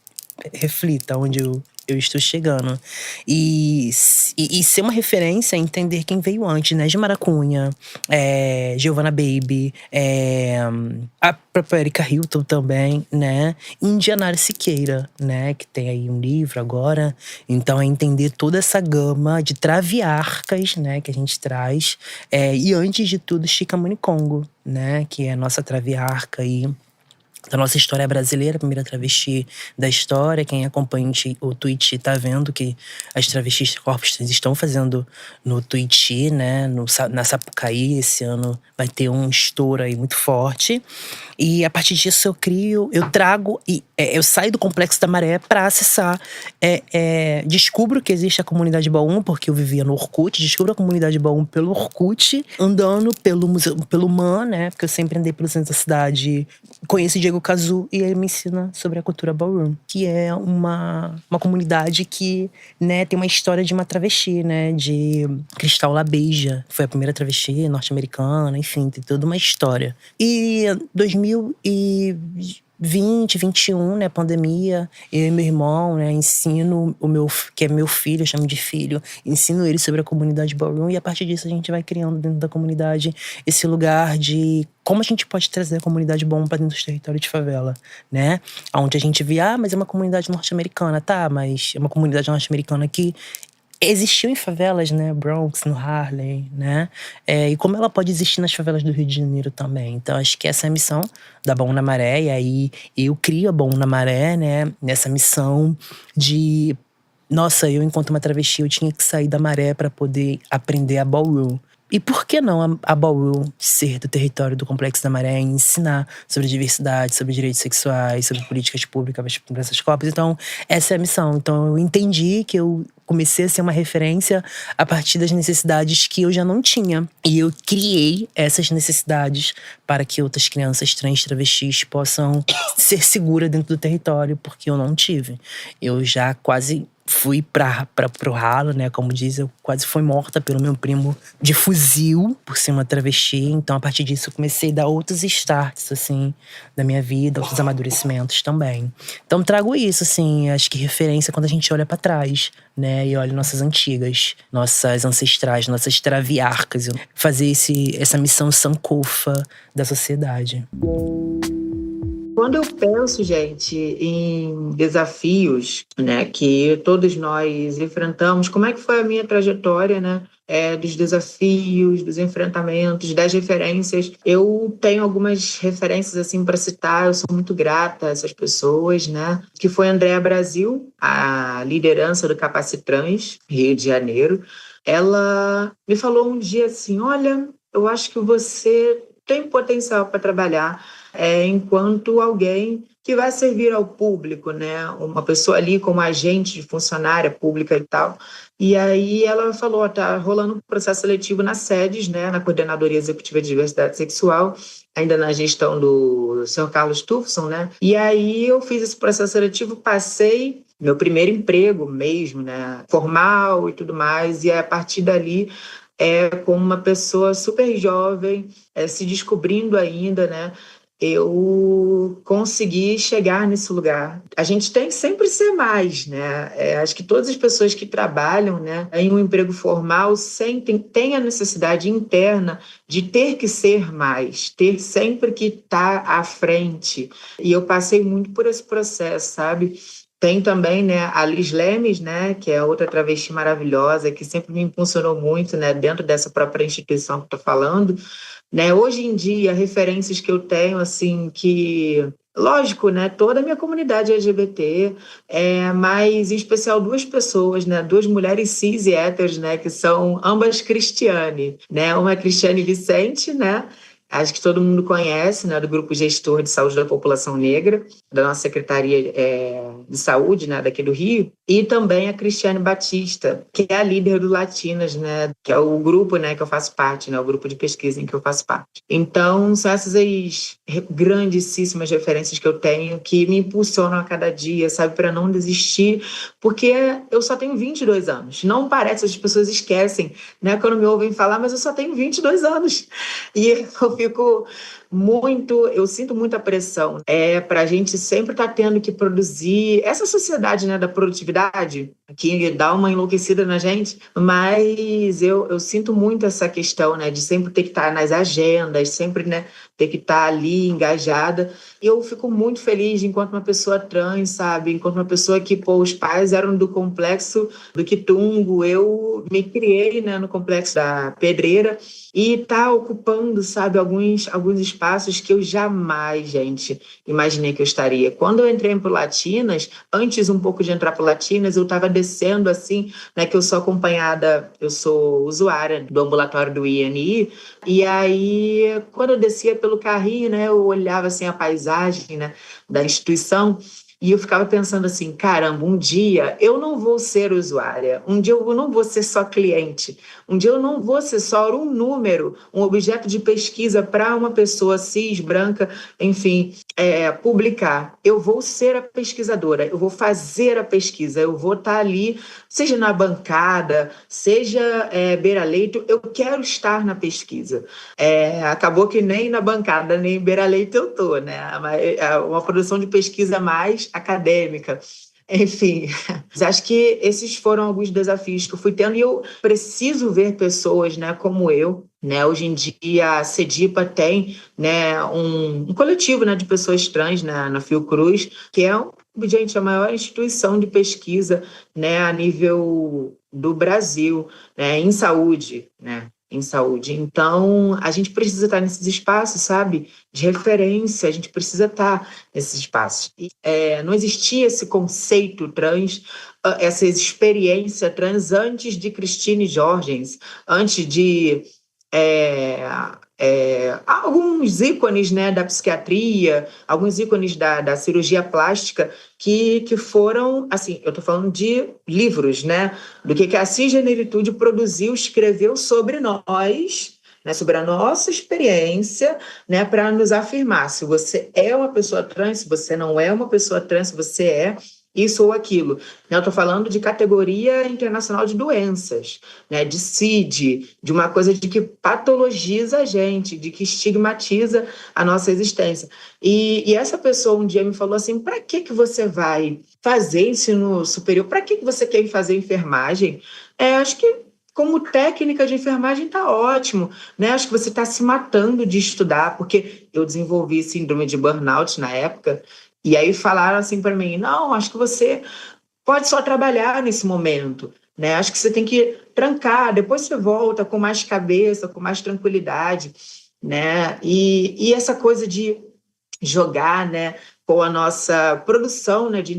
reflita onde eu estou chegando. E ser uma referência é entender quem veio antes, né? Gilmara Cunha, Giovanna Baby, a própria Erika Hilton também, né? Indianara Siqueira, né? Que tem aí um livro agora. Então é entender toda essa gama de traviarcas, né? Que a gente traz. E antes de tudo, Chica Manicongo, né? Que é a nossa traviarca aí da nossa história brasileira, a primeira travesti da história. Quem acompanha o Twitch tá vendo que as travestis corpos trans estão fazendo no Twitch, né? Na Sapucaí, esse ano vai ter um estouro aí muito forte. E a partir disso eu trago e eu saio do Complexo da Maré para acessar. Descubro que existe a comunidade Baum, porque eu vivia no Orkut. Descubro a comunidade Baum pelo Orkut, andando pelo MAN, né? Porque eu sempre andei pelo centro da cidade. Conheço Diego Cazu e ele me ensina sobre a cultura ballroom, que é uma comunidade que, né, tem uma história de uma travesti, né? De Cristal LaBeija. Foi a primeira travesti norte-americana, enfim, tem toda uma história. E 2020, 2021, né, pandemia, eu e meu irmão, né, ensino que é meu filho, eu chamo de filho, ensino ele sobre a comunidade ballroom, e a partir disso a gente vai criando dentro da comunidade esse lugar de como a gente pode trazer a comunidade ballroom para dentro dos territórios de favela, né? Onde a gente vê, mas é uma comunidade norte-americana, tá, mas é uma comunidade norte-americana que existiu em favelas, né? Bronx, no Harlem, né? E como ela pode existir nas favelas do Rio de Janeiro também. Então, acho que essa é a missão da Baum na Maré. E aí, eu crio a Baum na Maré, né? Nessa missão de… Nossa, eu, enquanto uma travesti, eu tinha que sair da maré para poder aprender a ballroom. E por que não a ballroom ser do território do Complexo da Maré e ensinar sobre diversidade, sobre direitos sexuais, sobre políticas públicas para essas copas? Então, essa é a missão. Então, eu entendi que eu comecei a ser uma referência a partir das necessidades que eu já não tinha. E eu criei essas necessidades para que outras crianças trans travestis possam ser seguras dentro do território, porque eu não tive. Eu já quase fui pro ralo, né? Como diz, eu quase fui morta pelo meu primo de fuzil por ser uma travesti. Então, a partir disso, eu comecei a dar outros starts, assim, da minha vida, outros amadurecimentos também. Então, trago isso, assim, acho que referência quando a gente olha pra trás, né? E olha nossas antigas, nossas ancestrais, nossas traviarcas. Fazer essa missão sankofa da sociedade. Quando eu penso, gente, em desafios, né, que todos nós enfrentamos, como é que foi a minha trajetória, né, dos desafios, dos enfrentamentos, das referências? Eu tenho algumas referências assim para citar. Eu sou muito grata a essas pessoas, né, que foi a Andréa Brasil, a liderança do Capacitrans, Rio de Janeiro. Ela me falou um dia assim: olha, eu acho que você tem potencial para trabalhar enquanto alguém que vai servir ao público, né? Uma pessoa ali como agente de funcionária pública e tal. E aí ela falou: tá rolando um processo seletivo na SEDES, né? Na Coordenadoria Executiva de Diversidade Sexual, ainda na gestão do Sr. Carlos Tufson, né? E aí eu fiz esse processo seletivo, passei, meu primeiro emprego mesmo, né? Formal e tudo mais, e a partir dali, como uma pessoa super jovem, se descobrindo ainda, né? Eu consegui chegar nesse lugar. A gente tem que sempre ser mais, né? Acho que todas as pessoas que trabalham, né, em um emprego formal têm a necessidade interna de ter que ser mais, ter sempre que estar à frente. E eu passei muito por esse processo, sabe? Tem também, né, a Liz Lemes, né, que é outra travesti maravilhosa, que sempre me impulsionou muito, né, dentro dessa própria instituição que estou falando. Né, hoje em dia, referências que eu tenho, assim, que... Lógico, né, toda a minha comunidade LGBT, mas em especial duas pessoas, né, duas mulheres cis e héteros, né, que são ambas Cristiane, né, uma é Cristiane Vicente, né, acho que todo mundo conhece, né, do Grupo Gestor de Saúde da População Negra, da nossa Secretaria de Saúde, né, daqui do Rio, e também a Cristiane Batista, que é a líder do Latinas, né, que é o grupo, né, que eu faço parte, né, o grupo de pesquisa em que eu faço parte. Então, são essas grandíssimas referências que eu tenho, que me impulsionam a cada dia, sabe, para não desistir, porque eu só tenho 22 anos. Não parece, as pessoas esquecem, né, quando me ouvem falar, mas eu só tenho 22 anos. E eu sinto muita pressão para a gente sempre estar tendo que produzir essa sociedade, né, da produtividade, que dá uma enlouquecida na gente, mas eu sinto muito essa questão, né, de sempre ter que estar nas agendas, sempre, né, ter que estar ali engajada. E eu fico muito feliz enquanto uma pessoa trans, sabe, enquanto uma pessoa que, os pais eram do complexo do Quitungo, eu me criei, né, no complexo da Pedreira, e tá ocupando, sabe, alguns espaços que eu jamais, gente, imaginei que eu estaria. Quando eu entrei pro Latinas, antes um pouco de entrar pro Latinas, eu estava descendo assim, né, que eu sou acompanhada, eu sou usuária do ambulatório do INI, e aí quando eu descia pelo carrinho, né, eu olhava assim a paisagem, né, da instituição. E eu ficava pensando assim, caramba, um dia eu não vou ser usuária, um dia eu não vou ser só cliente, um dia eu não vou ser só um número, um objeto de pesquisa para uma pessoa cis, branca, enfim, publicar. Eu vou ser a pesquisadora, eu vou fazer a pesquisa, eu vou estar ali, seja na bancada, seja beira-leito, eu quero estar na pesquisa. Acabou que nem na bancada, nem em beira-leito eu estou, né? Uma produção de pesquisa mais acadêmica. Enfim, acho que esses foram alguns desafios que eu fui tendo e eu preciso ver pessoas, né, como eu, né? Hoje em dia a CEDIPA tem, né, um coletivo, né, de pessoas trans, né, na Fiocruz, que é gente, a maior instituição de pesquisa, né, a nível do Brasil, né, em saúde, né? Em saúde. Então, a gente precisa estar nesses espaços, sabe? De referência, a gente precisa estar nesses espaços. Não existia esse conceito trans, essa experiência trans antes de Christine Jorgens, antes de alguns ícones, né, da psiquiatria, alguns ícones da cirurgia plástica que foram, assim, eu estou falando de livros, né, do que a cisgeneiritude produziu, escreveu sobre nós, né, sobre a nossa experiência, né, para nos afirmar se você é uma pessoa trans, se você não é uma pessoa trans, se você é isso ou aquilo. Eu estou falando de categoria internacional de doenças, né, de CID, de uma coisa de que patologiza a gente, de que estigmatiza a nossa existência. E essa pessoa um dia me falou assim, para que você vai fazer ensino superior? Para que você quer fazer enfermagem? Acho que como técnica de enfermagem está ótimo, né? Acho que você está se matando de estudar, porque eu desenvolvi síndrome de burnout na época, e aí falaram assim para mim, não, acho que você pode só trabalhar nesse momento, né? Acho que você tem que trancar, depois você volta com mais cabeça, com mais tranquilidade, né? E essa coisa de jogar, né, com a nossa produção, né, de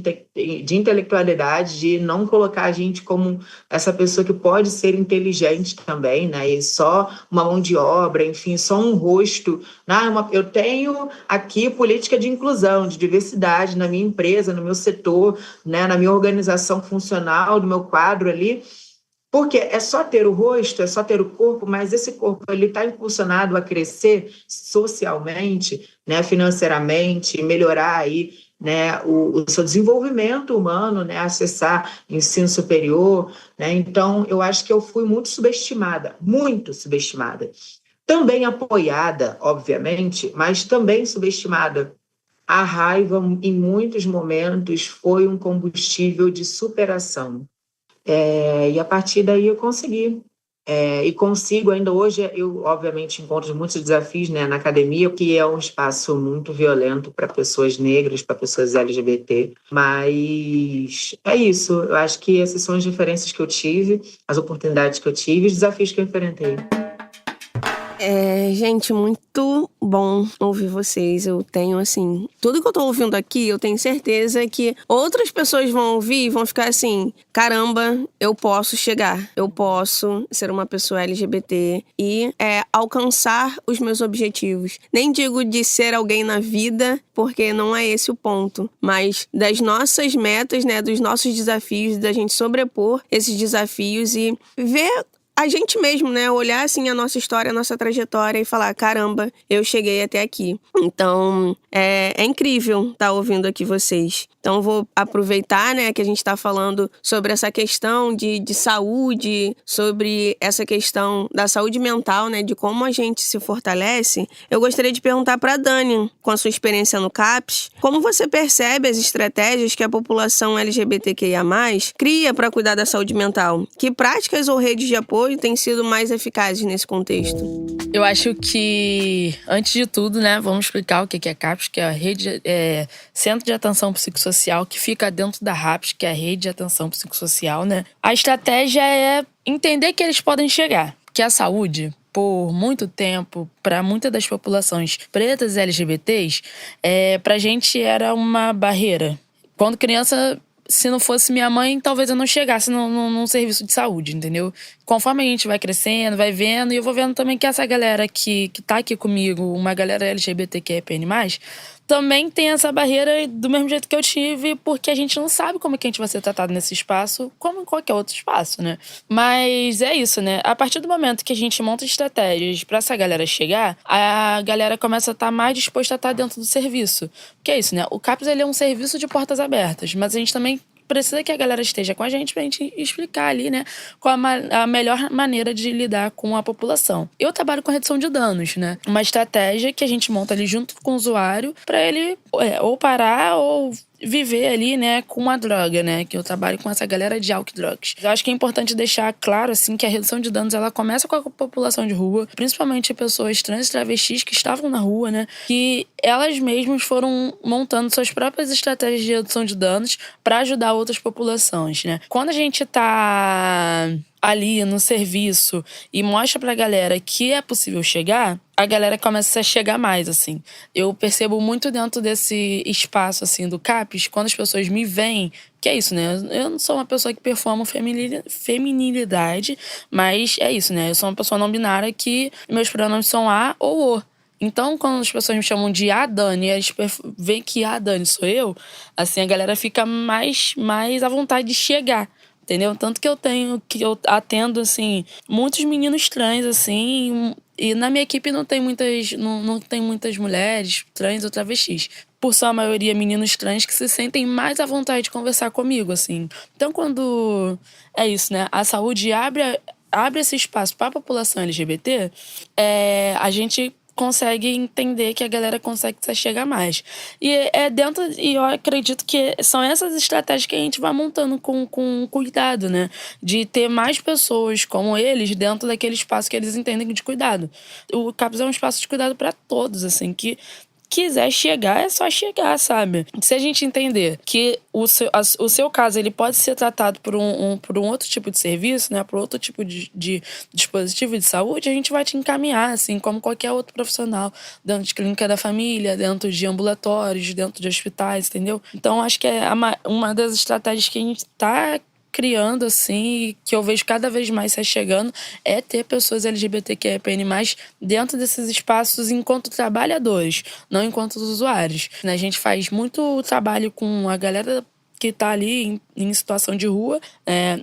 intelectualidade, de não colocar a gente como essa pessoa que pode ser inteligente também, né, e só uma mão de obra, enfim, só um rosto. Eu tenho aqui política de inclusão, de diversidade na minha empresa, no meu setor, né, na minha organização funcional, no meu quadro ali, porque é só ter o rosto, é só ter o corpo, mas esse corpo ele está impulsionado a crescer socialmente, né, financeiramente, melhorar aí, né, o seu desenvolvimento humano, né, acessar ensino superior, né? Então, eu acho que eu fui muito subestimada. Também apoiada, obviamente, mas também subestimada. A raiva, em muitos momentos, foi um combustível de superação. E a partir daí eu consegui. E consigo ainda hoje, eu obviamente encontro muitos desafios, né, na academia, que é um espaço muito violento para pessoas negras, para pessoas LGBT, mas é isso, eu acho que essas são as diferenças que eu tive, as oportunidades que eu tive, os desafios que eu enfrentei. Gente, muito bom ouvir vocês. Eu tenho, assim, tudo que eu tô ouvindo aqui, eu tenho certeza que outras pessoas vão ouvir e vão ficar assim, caramba, eu posso chegar, eu posso ser uma pessoa LGBT e alcançar os meus objetivos. Nem digo de ser alguém na vida, porque não é esse o ponto, mas das nossas metas, né, dos nossos desafios, da gente sobrepor esses desafios e ver a gente mesmo, né? Olhar, assim, a nossa história, a nossa trajetória e falar, caramba, eu cheguei até aqui. Então, é incrível estar ouvindo aqui vocês. Então, vou aproveitar, né, que a gente está falando sobre essa questão de saúde, sobre essa questão da saúde mental, né, de como a gente se fortalece. Eu gostaria de perguntar para a Dani, com a sua experiência no CAPS, como você percebe as estratégias que a população LGBTQIA+, cria para cuidar da saúde mental? Que práticas ou redes de apoio têm sido mais eficazes nesse contexto? Eu acho que, antes de tudo, né, vamos explicar o que é a CAPS, que é a rede Centro de Atenção Psicossocial, que fica dentro da RAPS, que é a Rede de Atenção Psicossocial, né? A estratégia é entender que eles podem chegar, que a saúde, por muito tempo, para muitas das populações pretas e LGBTs, pra gente era uma barreira. Quando criança, se não fosse minha mãe, talvez eu não chegasse num serviço de saúde, entendeu? Conforme a gente vai crescendo, vai vendo, e eu vou vendo também que essa galera que tá aqui comigo, uma galera LGBTQIAPN+, também tem essa barreira do mesmo jeito que eu tive, porque a gente não sabe como é que a gente vai ser tratado nesse espaço, como em qualquer outro espaço, né? Mas é isso, né? A partir do momento que a gente monta estratégias pra essa galera chegar, a galera começa a estar mais disposta a estar dentro do serviço. Porque é isso, né? O CAPS, ele é um serviço de portas abertas, mas a gente também precisa que a galera esteja com a gente pra gente explicar ali, né, qual a melhor maneira de lidar com a população. Eu trabalho com redução de danos, né? Uma estratégia que a gente monta ali junto com o usuário pra ele ou parar ou viver ali, né, com a droga, né, que eu trabalho com essa galera de álcool e drogas. Eu acho que é importante deixar claro, assim, que a redução de danos, ela começa com a população de rua, principalmente pessoas trans e travestis que estavam na rua, né, que elas mesmas foram montando suas próprias estratégias de redução de danos para ajudar outras populações, né. Quando a gente tá ali no serviço e mostra pra galera que é possível chegar, a galera começa a chegar mais, assim. Eu percebo muito dentro desse espaço, assim, do CAPES, quando as pessoas me veem, que é isso, né? Eu não sou uma pessoa que performa feminilidade, mas é isso, né? Eu sou uma pessoa não binária que meus pronomes são a ou o. Então, quando as pessoas me chamam de a Dani, eles veem que a Dani sou eu, assim, a galera fica mais à vontade de chegar. Entendeu? Tanto que eu atendo, assim, muitos meninos trans, assim, e na minha equipe não tem muitas mulheres trans ou travestis. Por sua maioria, meninos trans que se sentem mais à vontade de conversar comigo, assim. Então, quando é isso, né? A saúde abre esse espaço para a população LGBT, a gente consegue entender que a galera consegue se chegar mais. E eu acredito que são essas estratégias que a gente vai montando com cuidado, né? De ter mais pessoas como eles dentro daquele espaço que eles entendem de cuidado. O CAPES é um espaço de cuidado para todos, assim, que quiser chegar, é só chegar, sabe? Se a gente entender que o seu caso ele pode ser tratado por um outro tipo de serviço, né? Por outro tipo de dispositivo de saúde, a gente vai te encaminhar, assim, como qualquer outro profissional, dentro de clínica da família, dentro de ambulatórios, dentro de hospitais, entendeu? Então, acho que é uma das estratégias que a gente tá criando, assim, que eu vejo cada vez mais se chegando, é ter pessoas LGBTQIAPN+, dentro desses espaços enquanto trabalhadores, não enquanto usuários. A gente faz muito trabalho com a galera que tá ali em situação de rua.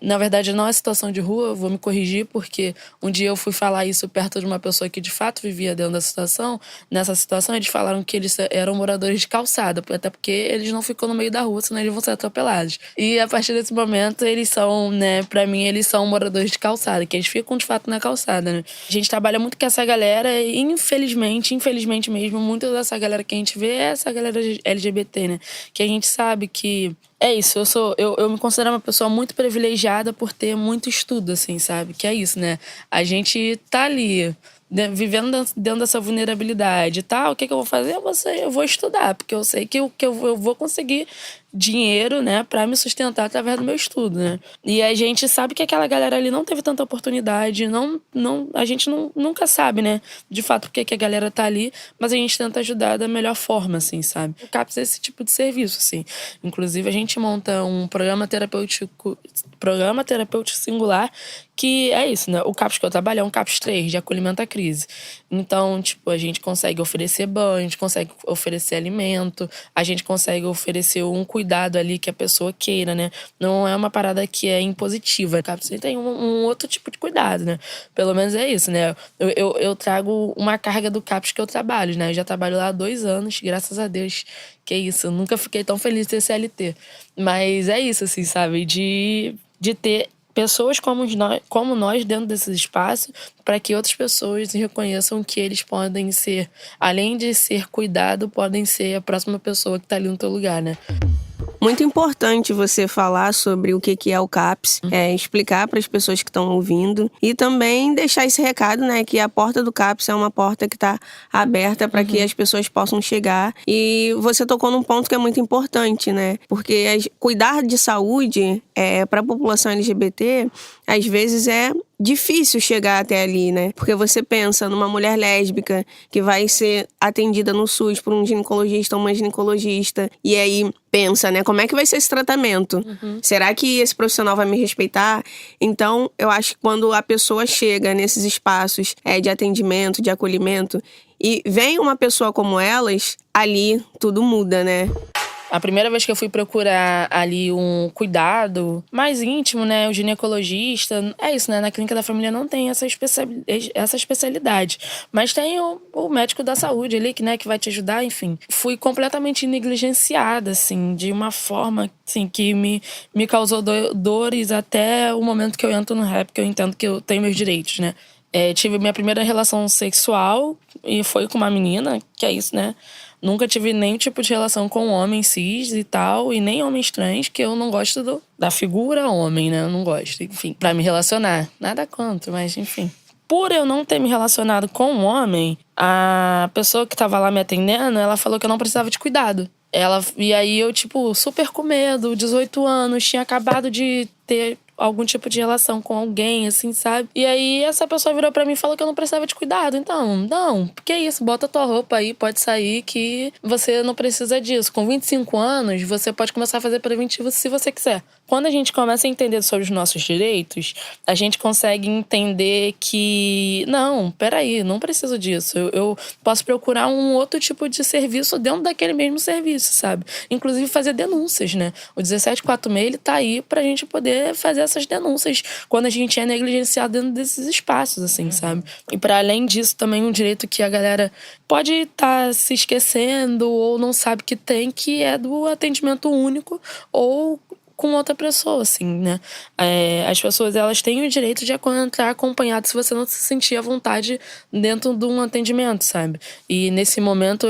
Na verdade, não é situação de rua, eu vou me corrigir, porque um dia eu fui falar isso perto de uma pessoa que de fato vivia dentro da situação. Nessa situação, eles falaram que eles eram moradores de calçada, até porque eles não ficam no meio da rua, senão eles vão ser atropelados. E a partir desse momento, eles são, né, pra mim, eles são moradores de calçada, que eles ficam de fato na calçada, né? A gente trabalha muito com essa galera e, infelizmente mesmo, muita dessa galera que a gente vê é essa galera LGBT, né? Que a gente sabe que é isso, eu me considero uma pessoa muito privilegiada por ter muito estudo, assim, sabe? Que é isso, né? A gente tá ali, né, vivendo dentro dessa vulnerabilidade e tal. O que eu vou fazer? Eu vou estudar, porque eu sei que eu vou conseguir dinheiro, né, pra me sustentar através do meu estudo, né? E a gente sabe que aquela galera ali não teve tanta oportunidade, a gente nunca sabe, né, de fato porque que a galera tá ali, mas a gente tenta ajudar da melhor forma, assim, sabe? O CAPES é esse tipo de serviço, assim. Inclusive, a gente monta um programa terapêutico singular, que é isso, né? O CAPES que eu trabalho é um CAPES 3, de acolhimento à crise. Então, tipo, a gente consegue oferecer banho, a gente consegue oferecer alimento, a gente consegue oferecer um cuidado ali que a pessoa queira, né? Não é uma parada que é impositiva. Você tem um outro tipo de cuidado, né? Pelo menos é isso, né? Eu trago uma carga do CAPES que eu trabalho, né? Eu já trabalho lá há 2 anos, graças a Deus. Que é isso, eu nunca fiquei tão feliz de ter CLT. Mas é isso, assim, sabe? De ter pessoas como nós dentro desses espaços, para que outras pessoas reconheçam que eles podem ser, além de ser cuidado, podem ser a próxima pessoa que está ali no teu lugar, né? Muito importante você falar sobre o que é o CAPES, explicar para as pessoas que estão ouvindo e também deixar esse recado, né, que a porta do CAPES é uma porta que está aberta para que as pessoas possam chegar. E você tocou num ponto que é muito importante, né, porque cuidar de saúde para a população LGBT, às vezes é difícil chegar até ali, né? Porque você pensa numa mulher lésbica que vai ser atendida no SUS por um ginecologista ou uma ginecologista, e aí pensa, né? Como é que vai ser esse tratamento? Será que esse profissional vai me respeitar? Então, eu acho que quando a pessoa chega nesses espaços de atendimento, de acolhimento, e vem uma pessoa como elas, ali tudo muda, né? A primeira vez que eu fui procurar ali um cuidado mais íntimo, né, o ginecologista, é isso, né, na clínica da família não tem essa especialidade, mas tem o médico da saúde ali, que vai te ajudar, enfim. Fui completamente negligenciada, assim, de uma forma, assim, que me causou dores até o momento que eu entro no rap, que eu entendo que eu tenho meus direitos, né. Tive minha primeira relação sexual e foi com uma menina, que é isso, né. Nunca tive nenhum tipo de relação com homens cis e tal, e nem homens trans, que eu não gosto da figura homem, né? Eu não gosto, enfim, pra me relacionar. Nada contra, mas enfim. Por eu não ter me relacionado com um homem, a pessoa que tava lá me atendendo, ela falou que eu não precisava de cuidado. E aí eu, tipo, super com medo, 18 anos, tinha acabado de ter algum tipo de relação com alguém, assim, sabe? E aí essa pessoa virou pra mim e falou que eu não precisava de cuidado. Então, não, que é isso? Bota tua roupa aí, pode sair, que você não precisa disso. Com 25 anos, você pode começar a fazer preventivo se você quiser. Quando a gente começa a entender sobre os nossos direitos, a gente consegue entender que, não, peraí, não preciso disso. Eu posso procurar um outro tipo de serviço dentro daquele mesmo serviço, sabe? Inclusive fazer denúncias, né? O 1746, ele tá aí pra gente poder fazer essas denúncias quando a gente é negligenciado dentro desses espaços, assim, sabe? E para além disso, também um direito que a galera pode estar se esquecendo ou não sabe que tem, que é do atendimento único ou com outra pessoa, assim, né? As pessoas, elas têm o direito de entrar acompanhado se você não se sentir à vontade dentro de um atendimento, sabe? E nesse momento,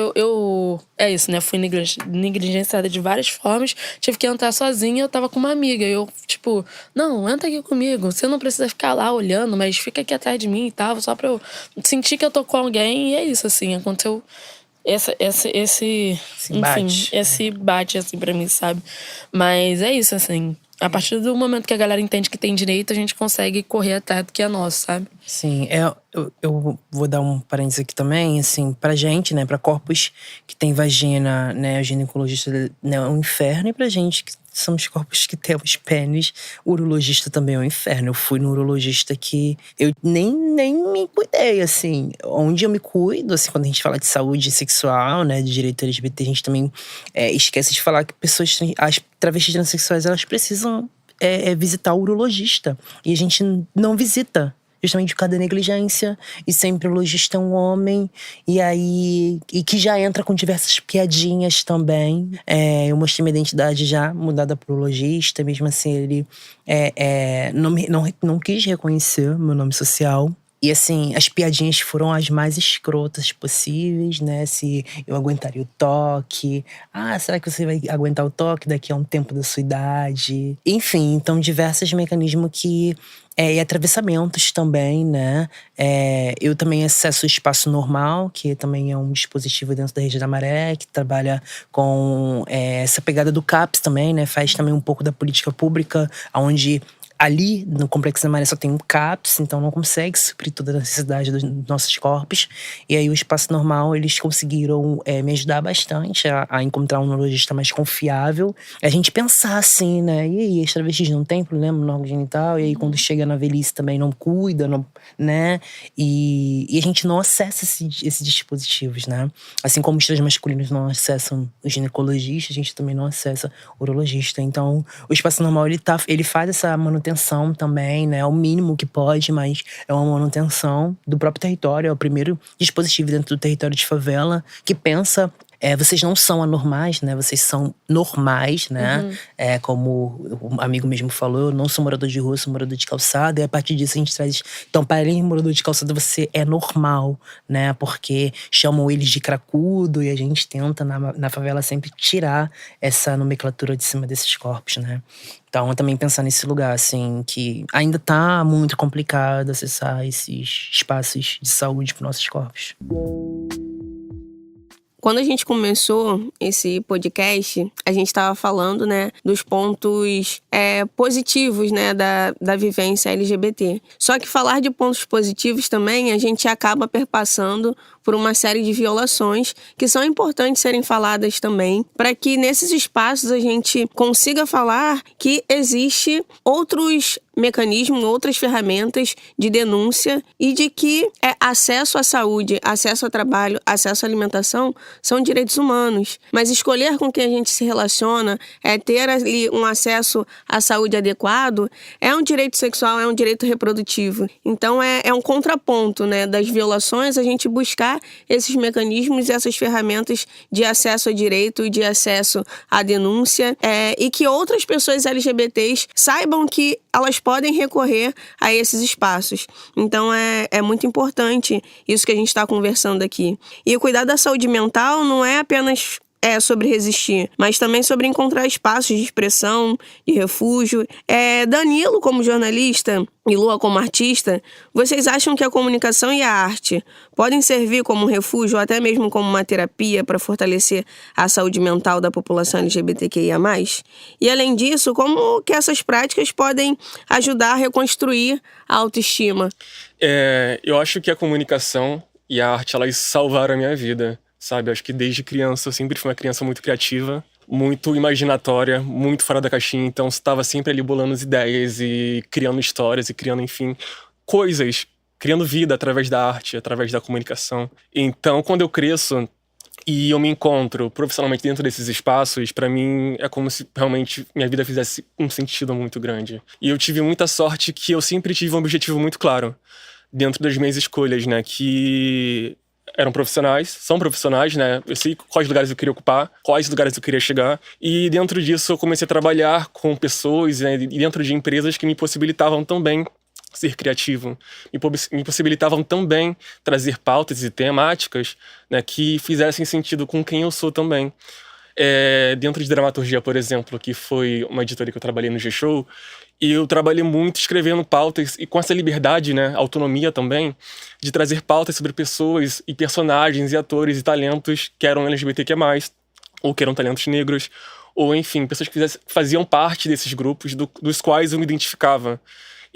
é isso, né? Fui negligenciada de várias formas, tive que entrar sozinha, eu tava com uma amiga, eu, tipo, não, entra aqui comigo, você não precisa ficar lá olhando, mas fica aqui atrás de mim e tal, só pra eu sentir que eu tô com alguém, e é isso, assim, aconteceu esse bate, assim, pra mim, sabe? Mas é isso, assim. A partir do momento que a galera entende que tem direito, a gente consegue correr atrás do que é nosso, sabe? Sim, eu vou dar um parênteses aqui também, assim, pra gente, né, pra corpos que tem vagina, né, o ginecologista, né, é um inferno, e pra gente que somos corpos que temos pênis, o urologista também é um inferno. Eu fui no urologista que eu nem me cuidei, assim. Onde eu me cuido, assim, quando a gente fala de saúde sexual, né, de direito LGBT, a gente também esquece de falar que as travestis transexuais, elas precisam visitar o urologista. E a gente não visita. Justamente por causa da negligência, e sempre o urologista é um homem, e que já entra com diversas piadinhas também. Eu mostrei minha identidade já mudada pro urologista, mesmo assim ele não quis reconhecer meu nome social. E assim, as piadinhas foram as mais escrotas possíveis, né? Se eu aguentaria o toque. Ah, será que você vai aguentar o toque daqui a um tempo da sua idade? Enfim, então diversos mecanismos que... e atravessamentos também, né? Eu também acesso o Espaço Normal, que também é um dispositivo dentro da Rede da Maré, que trabalha com essa pegada do CAPS também, né? Faz também um pouco da política pública, onde ali no Complexo da Maré só tem um CAPS, então não consegue suprir toda a necessidade dos nossos corpos. E aí o Espaço Normal, eles conseguiram me ajudar bastante a encontrar um urologista mais confiável. A gente pensar assim, né? E aí, as travestis não tem problema no órgão genital? E aí quando chega na velhice também não cuida, não, né? E a gente não acessa esses dispositivos, né? Assim como os transmasculinos não acessam o ginecologista, a gente também não acessa o urologista. Então, o Espaço Normal, ele faz essa manutenção também, né? É o mínimo que pode, mas é uma manutenção do próprio território. É o primeiro dispositivo dentro do território de favela que pensa... vocês não são anormais, né? Vocês são normais, né? Como o amigo mesmo falou, eu não sou morador de rua, sou morador de calçada. E a partir disso a gente traz... Então, para além de morador de calçada, você é normal, né? Porque chamam eles de cracudo e a gente tenta, na favela, sempre tirar essa nomenclatura de cima desses corpos, né? Então, também pensar nesse lugar, assim, que ainda tá muito complicado acessar esses espaços de saúde para nossos corpos. Quando a gente começou esse podcast, a gente estava falando, né, dos pontos positivos, né, da vivência LGBT. Só que falar de pontos positivos também, a gente acaba perpassando por uma série de violações que são importantes serem faladas também, para que nesses espaços a gente consiga falar que existe outros mecanismos, outras ferramentas de denúncia e de que acesso à saúde, acesso ao trabalho, acesso à alimentação são direitos humanos. Mas escolher com quem a gente se relaciona, ter ali um acesso à saúde adequado, é um direito sexual, é um direito reprodutivo. Então é um contraponto, né, das violações, a gente buscar esses mecanismos e essas ferramentas de acesso ao direito e de acesso à denúncia, e que outras pessoas LGBTs saibam que elas podem recorrer a esses espaços. Então é muito importante isso que a gente está conversando aqui. E o cuidar da saúde mental não é apenas é sobre resistir, mas também sobre encontrar espaços de expressão, de refúgio. Danilo, como jornalista, e Lua, como artista, vocês acham que a comunicação e a arte podem servir como um refúgio ou até mesmo como uma terapia para fortalecer a saúde mental da população LGBTQIA+? E, além disso, como que essas práticas podem ajudar a reconstruir a autoestima? Eu acho que a comunicação e a arte, elas salvaram a minha vida, sabe? Acho que desde criança eu sempre fui uma criança muito criativa, muito imaginatória, muito fora da caixinha. Então, estava sempre ali bolando as ideias e criando histórias e criando, enfim, coisas, criando vida através da arte, através da comunicação. Então, quando eu cresço e eu me encontro profissionalmente dentro desses espaços, pra mim é como se realmente minha vida fizesse um sentido muito grande. E eu tive muita sorte que eu sempre tive um objetivo muito claro dentro das minhas escolhas, né? Que eram profissionais, são profissionais, né? Eu sei quais lugares eu queria ocupar, quais lugares eu queria chegar. E dentro disso eu comecei a trabalhar com pessoas, né, e dentro de empresas que me possibilitavam também ser criativo, me possibilitavam também trazer pautas e temáticas, né, que fizessem sentido com quem eu sou também. Dentro de dramaturgia, por exemplo, que foi uma editoria que eu trabalhei no G-Show, e eu trabalhei muito escrevendo pautas e com essa liberdade, né, autonomia também, de trazer pautas sobre pessoas e personagens e atores e talentos que eram LGBTQ+, ou que eram talentos negros, ou enfim, pessoas que faziam parte desses grupos dos quais eu me identificava.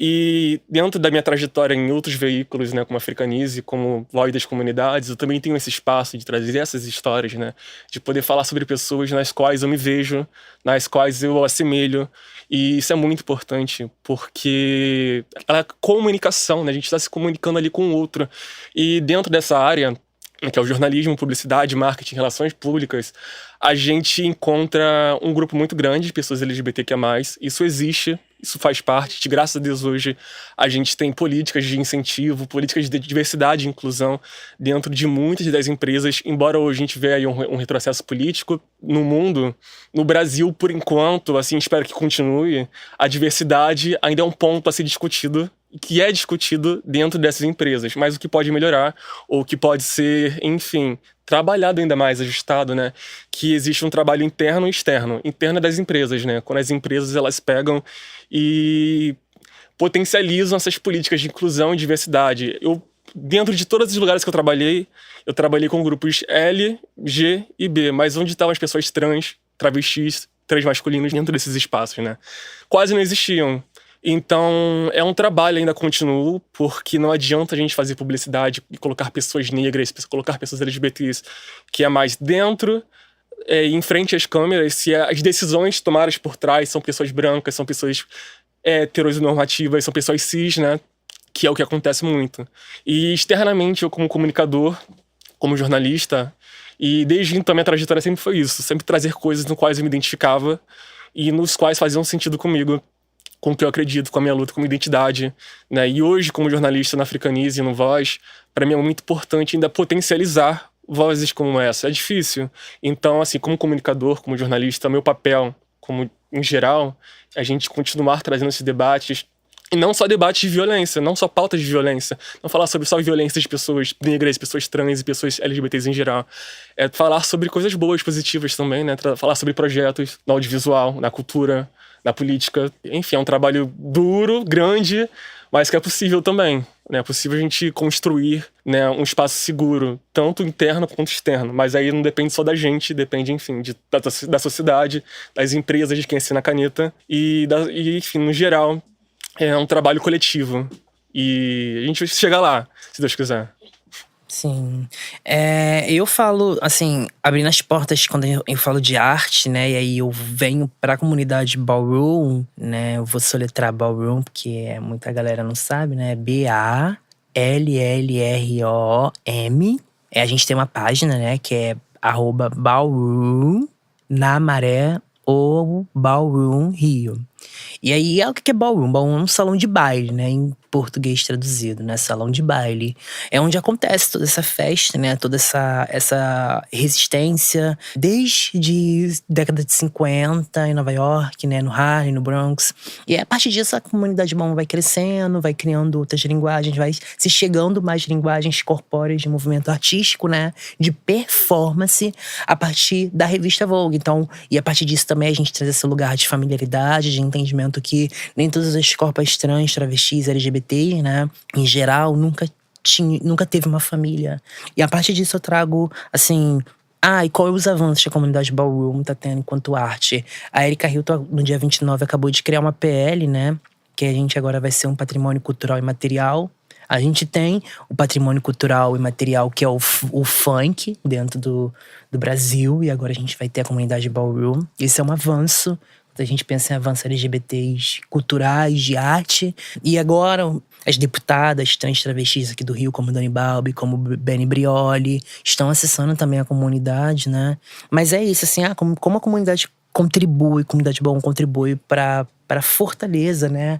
E dentro da minha trajetória em outros veículos, né, como Africanize, como Voz das Comunidades, eu também tenho esse espaço de trazer essas histórias, né, de poder falar sobre pessoas nas quais eu me vejo, nas quais eu assemelho. E isso é muito importante, porque a comunicação, né, a gente está se comunicando ali com o outro. E dentro dessa área, que é o jornalismo, publicidade, marketing, relações públicas, a gente encontra um grupo muito grande de pessoas LGBTQIA+. Isso existe, isso faz parte. Graças a Deus, hoje, a gente tem políticas de incentivo, políticas de diversidade e inclusão dentro de muitas das empresas. Embora hoje a gente veja aí um retrocesso político no mundo, no Brasil, por enquanto, assim, espero que continue, a diversidade ainda é um ponto a ser discutido, que é discutido dentro dessas empresas, mas o que pode melhorar, ou o que pode ser, enfim, trabalhado ainda mais, ajustado, né? Que existe um trabalho interno e externo. Interno das empresas, né? Quando as empresas, elas pegam e potencializam essas políticas de inclusão e diversidade. Dentro de todos os lugares que eu trabalhei com grupos L, G e B, mas onde estavam as pessoas trans, travestis, transmasculinos dentro desses espaços, né? Quase não existiam. Então, é um trabalho ainda contínuo, porque não adianta a gente fazer publicidade e colocar pessoas negras, colocar pessoas LGBTs, que é mais dentro, em frente às câmeras, se as decisões tomadas por trás são pessoas brancas, são pessoas heteronormativas, são pessoas cis, né? Que é o que acontece muito. E externamente, eu como comunicador, como jornalista, e desde então a minha trajetória sempre foi isso, sempre trazer coisas no quais eu me identificava e nos quais faziam sentido comigo, com o que eu acredito, com a minha luta, com a minha identidade, né? E hoje, como jornalista na Africanize e no Voz, para mim é muito importante ainda potencializar vozes como essa. É difícil. Então, assim, como comunicador, como jornalista, meu papel, como em geral, é a gente continuar trazendo esses debates. E não só debates de violência, não só pautas de violência. Não falar sobre só violência de pessoas negras, pessoas trans e pessoas LGBTs em geral. É falar sobre coisas boas, positivas também, né? Falar sobre projetos no audiovisual, na cultura, na política. Enfim, é um trabalho duro, grande, mas que é possível também. Né? É possível a gente construir, né, um espaço seguro, tanto interno quanto externo. Mas aí não depende só da gente, depende, enfim, da sociedade, das empresas, de quem assina a caneta e, enfim, no geral, é um trabalho coletivo. E a gente vai chegar lá, se Deus quiser. Sim. Eu falo, assim, abrindo as portas quando eu falo de arte, né? E aí eu venho pra comunidade Ballroom, né? Eu vou soletrar Ballroom, porque muita galera não sabe, né? BALLROM. A gente tem uma página, né? Que é @Ballroom na Maré ou Ballroom Rio. E aí, o que é Ballroom? Ballroom é um salão de baile, né? português traduzido, né? Salão de baile. É onde acontece toda essa festa, né? Toda essa resistência. Desde década de 50 em Nova York, né? No Harlem, no Bronx. E a partir disso a comunidade Bom vai crescendo, vai criando outras linguagens, vai se chegando mais linguagens corpóreas de movimento artístico, né? De performance a partir da revista Vogue. Então, e a partir disso também a gente traz esse lugar de familiaridade, de entendimento que nem todas as corpos trans, travestis, LGBT, né? Em geral, nunca teve uma família. E a partir disso eu trago, assim… e qual é os avanços que a comunidade Ballroom tá tendo enquanto arte? A Erika Hilton, no dia 29, acabou de criar uma PL, né? Que a gente agora vai ser um patrimônio cultural e material. A gente tem o patrimônio cultural e material, que é o funk, dentro do Brasil. E agora a gente vai ter a comunidade Ballroom. Esse é um avanço. A gente pensa em avanços LGBTs culturais, de arte. E agora as deputadas trans travestis aqui do Rio, como Dani Balbi, como Beni Brioli, estão acessando também a comunidade, né? Mas é isso, assim, como a comunidade contribui, a comunidade Bom contribui para fortaleza, né?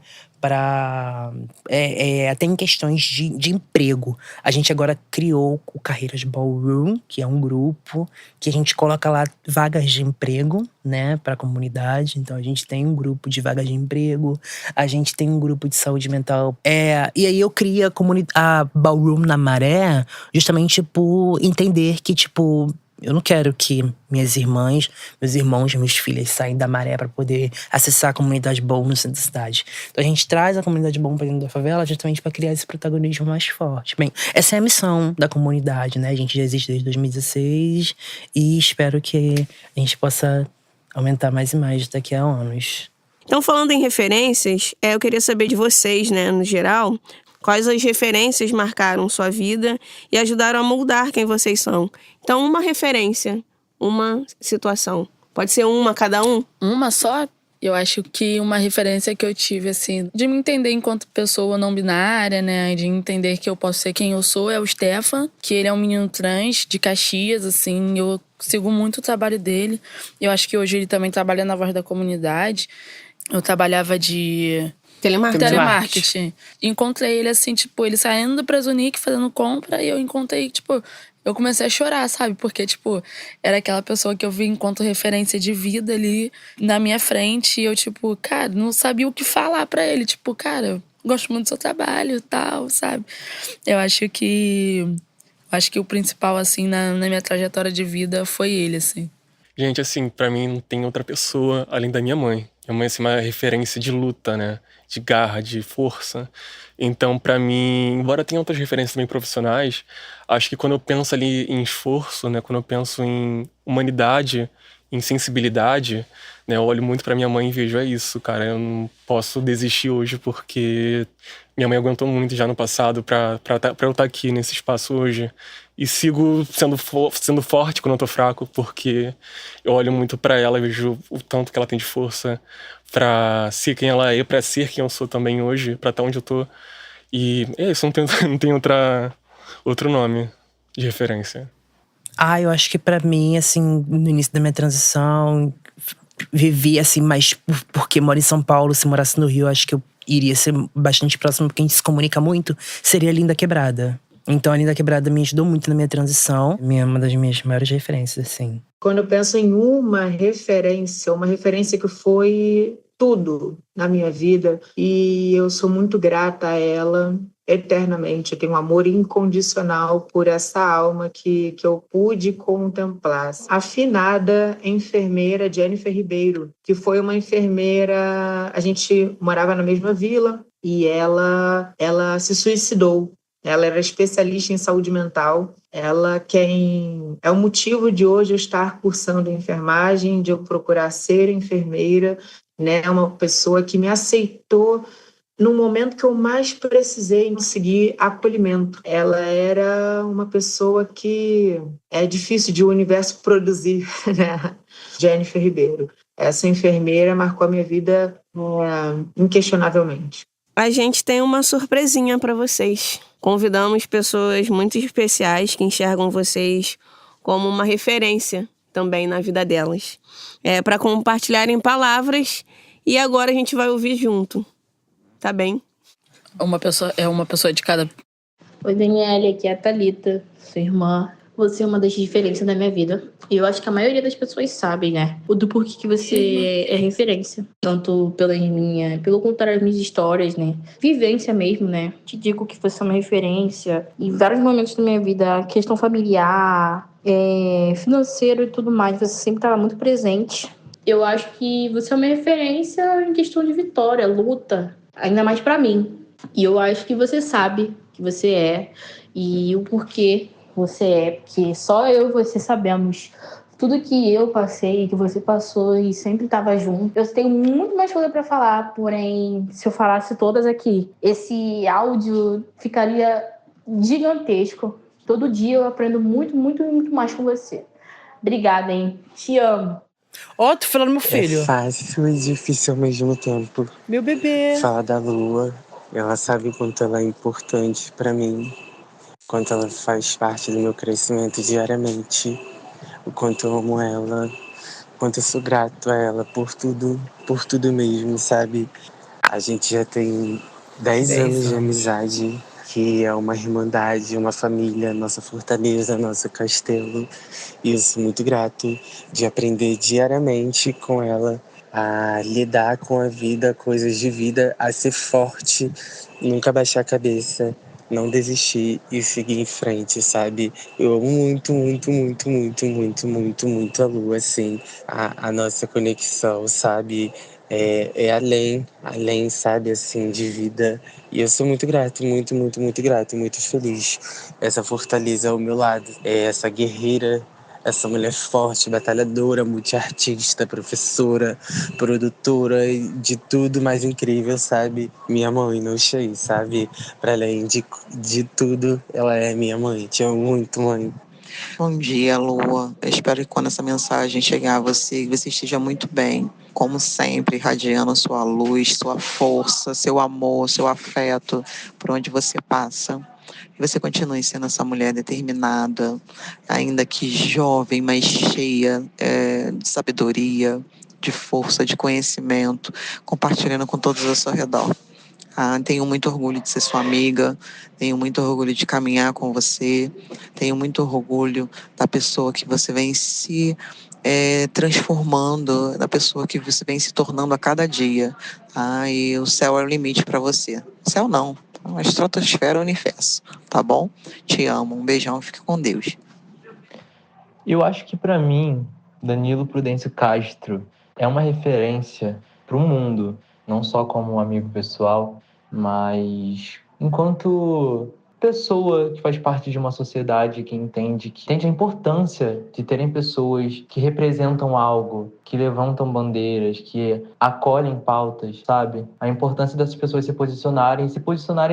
Até em questões de emprego. A gente agora criou o Carreiras Ballroom, que é um grupo que a gente coloca lá vagas de emprego, né, para a comunidade. Então a gente tem um grupo de vagas de emprego, a gente tem um grupo de saúde mental. E aí eu crio a Ballroom na Maré, justamente por entender que, tipo, eu não quero que minhas irmãs, meus irmãos, minhas filhas saiam da Maré para poder acessar a comunidade Bom no centro da cidade. Então a gente traz a comunidade Bom para dentro da favela justamente para criar esse protagonismo mais forte. Bem, essa é a missão da comunidade, né? A gente já existe desde 2016 e espero que a gente possa aumentar mais e mais daqui a anos. Então, falando em referências, eu queria saber de vocês, né, no geral, quais as referências marcaram sua vida e ajudaram a moldar quem vocês são. Então, uma referência, uma situação. Pode ser uma, cada um? Uma só? Eu acho que uma referência que eu tive, assim, de me entender enquanto pessoa não binária, né? De entender que eu posso ser quem eu sou, é o Stefan, que ele é um menino trans de Caxias, assim. Eu sigo muito o trabalho dele. Eu acho que hoje ele também trabalha na Voz da Comunidade. Eu trabalhava de telemarketing. Encontrei ele, assim, tipo, ele saindo do Presunic, fazendo compra, e eu encontrei, tipo, eu comecei a chorar, sabe? Porque, tipo, era aquela pessoa que eu vi enquanto referência de vida ali na minha frente, e eu, tipo, cara, não sabia o que falar pra ele. Tipo, cara, gosto muito do seu trabalho e tal, sabe? Eu acho que o principal, assim, na minha trajetória de vida foi ele, assim. Gente, assim, pra mim não tem outra pessoa além da minha mãe. Minha mãe, assim, é uma referência de luta, né? De garra, de força. Então, pra mim, embora tenha outras referências também profissionais, acho que quando eu penso ali em esforço, né? Quando eu penso em humanidade, em sensibilidade, né? Eu olho muito pra minha mãe e vejo, é isso, cara. Eu não posso desistir hoje porque minha mãe aguentou muito já no passado pra eu estar aqui nesse espaço hoje. E sigo sendo forte quando eu tô fraco, porque eu olho muito pra ela e vejo o tanto que ela tem de força pra ser quem ela é, pra ser quem eu sou também hoje, pra estar onde eu tô. E é isso, não tem outro nome de referência. Eu acho que pra mim, assim, no início da minha transição, vivi, assim, mais porque moro em São Paulo. Se morasse no Rio, acho que eu iria ser bastante próximo, porque a gente se comunica muito, seria a Linda Quebrada. Então a Linda Quebrada me ajudou muito na minha transição. Uma das minhas maiores referências, assim. Quando eu penso em uma referência que foi tudo na minha vida, e eu sou muito grata a ela eternamente. Eu tenho um amor incondicional por essa alma que eu pude contemplar. A finada enfermeira Jennifer Ribeiro, que foi uma enfermeira… A gente morava na mesma vila e ela se suicidou. Ela era especialista em saúde mental. Ela quem é o motivo de hoje eu estar cursando enfermagem, de eu procurar ser enfermeira, né? Uma pessoa que me aceitou no momento que eu mais precisei conseguir acolhimento. Ela era uma pessoa que é difícil de o universo produzir, né? Jennifer Ribeiro. Essa enfermeira marcou a minha vida inquestionavelmente. A gente tem uma surpresinha para vocês. Convidamos pessoas muito especiais que enxergam vocês como uma referência também na vida delas. Para compartilharem palavras e agora a gente vai ouvir junto. Tá bem? É uma pessoa de cada... Oi, Daniele, aqui é a Thalita, sua irmã. Você é uma das diferenças da minha vida. E eu acho que a maioria das pessoas sabem, né? O do porquê que você é referência. Tanto pelo contrário das minhas histórias, né? Vivência mesmo, né? Te digo que você é uma referência. Em vários momentos da minha vida, questão familiar, financeiro e tudo mais, você sempre estava muito presente. Eu acho que você é uma referência em questão de vitória, luta. Ainda mais pra mim. E eu acho que você sabe que você é. E o porquê você é, porque só eu e você sabemos tudo que eu passei, que você passou e sempre estava junto. Eu tenho muito mais coisa para falar, porém, se eu falasse todas aqui, esse áudio ficaria gigantesco. Todo dia eu aprendo muito, muito, muito mais com você. Obrigada, hein? Te amo. Ó, tô falando meu filho. É fácil e difícil ao mesmo tempo. Meu bebê. Falar da Lua, ela sabe o quanto ela é importante pra mim. Quanto ela faz parte do meu crescimento diariamente, o quanto eu amo ela, o quanto eu sou grato a ela por tudo mesmo, sabe? A gente já tem 10 anos de amizade, que é uma irmandade, uma família, nossa fortaleza, nosso castelo. E eu sou muito grato de aprender diariamente com ela a lidar com a vida, coisas de vida, a ser forte, nunca baixar a cabeça, não desistir e seguir em frente, sabe? Eu amo muito, muito, muito, muito, muito, muito, muito a Lua, assim, a nossa conexão, sabe? É além, sabe, assim, de vida. E eu sou muito grato, muito, muito, muito grato, muito feliz. Essa fortaleza ao meu lado, essa guerreira, essa mulher forte, batalhadora, multiartista, professora, produtora, e de tudo mais incrível, sabe? Minha mãe, não sei, sabe? Para além de tudo, ela é minha mãe. Te amo muito, mãe. Bom dia, Lua. Eu espero que quando essa mensagem chegar a você esteja muito bem. Como sempre, irradiando sua luz, sua força, seu amor, seu afeto por onde você passa. Que você continue sendo essa mulher determinada, ainda que jovem, mas cheia de sabedoria, de força, de conhecimento, compartilhando com todos ao seu redor. Tenho muito orgulho de ser sua amiga, tenho muito orgulho de caminhar com você, tenho muito orgulho da pessoa que você vem se transformando, da pessoa que você vem se tornando a cada dia. E o céu é o limite para você. Céu não, a estratosfera é o universo, tá bom? Te amo, um beijão, fique com Deus. Eu acho que para mim, Danilo Prudêncio Castro é uma referência para o mundo, não só como um amigo pessoal, mas enquanto pessoa que faz parte de uma sociedade que entende a importância de terem pessoas que representam algo, que levantam bandeiras, que acolhem pautas, sabe? A importância dessas pessoas se posicionarem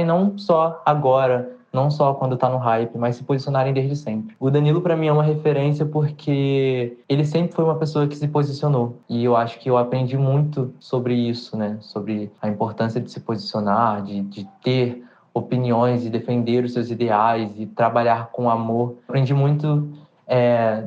não só agora, não só quando tá no hype, mas se posicionarem desde sempre. O Danilo, pra mim, é uma referência porque ele sempre foi uma pessoa que se posicionou. E eu acho que eu aprendi muito sobre isso, né? Sobre a importância de se posicionar, de ter opiniões e defender os seus ideais e trabalhar com amor. Aprendi muito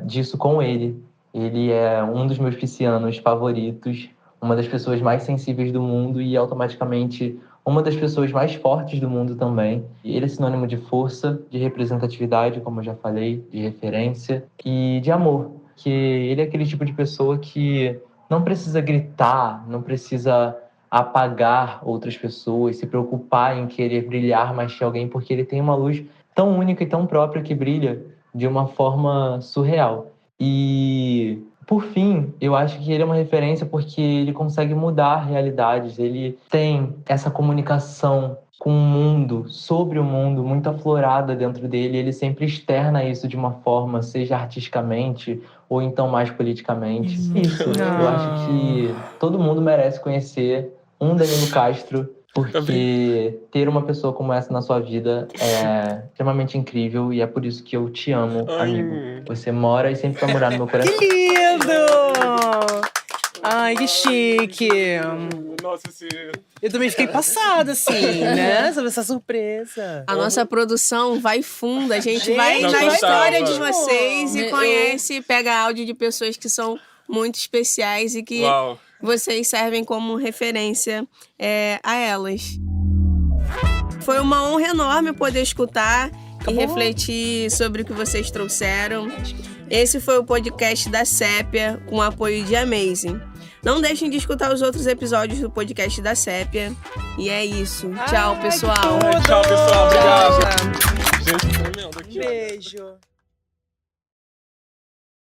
disso com ele. Ele é um dos meus piscianos favoritos, uma das pessoas mais sensíveis do mundo e automaticamente uma das pessoas mais fortes do mundo também. Ele é sinônimo de força, de representatividade, como eu já falei, de referência e de amor. Que ele é aquele tipo de pessoa que não precisa gritar, não precisa apagar outras pessoas, se preocupar em querer brilhar mais que alguém, porque ele tem uma luz tão única e tão própria que brilha de uma forma surreal. E, por fim, eu acho que ele é uma referência porque ele consegue mudar realidades, ele tem essa comunicação com o mundo, sobre o mundo, muito aflorada dentro dele, ele sempre externa isso de uma forma, seja artisticamente ou então mais politicamente. Isso, eu acho que todo mundo merece conhecer um Danilo Castro, porque ter uma pessoa como essa na sua vida é extremamente incrível e é por isso que eu te amo, amigo. Você mora e sempre vai morar no meu coração. Que lindo! Ai, que chique! Nossa, Eu também fiquei passada, assim, né? Sobre essa surpresa. A nossa produção vai fundo, a gente vai Gente, na vai história mesmo. de vocês e conhece, pega áudio de pessoas que são muito especiais e que vocês servem como referência a elas. Foi uma honra enorme poder escutar e refletir sobre o que vocês trouxeram. Esse foi o podcast da Sépia, com o apoio de Amazing. Não deixem de escutar os outros episódios do podcast da Sépia. E é isso. Tchau, pessoal. Tchau, pessoal. Obrigado. Tchau. Gente, tremendo aqui. Beijo.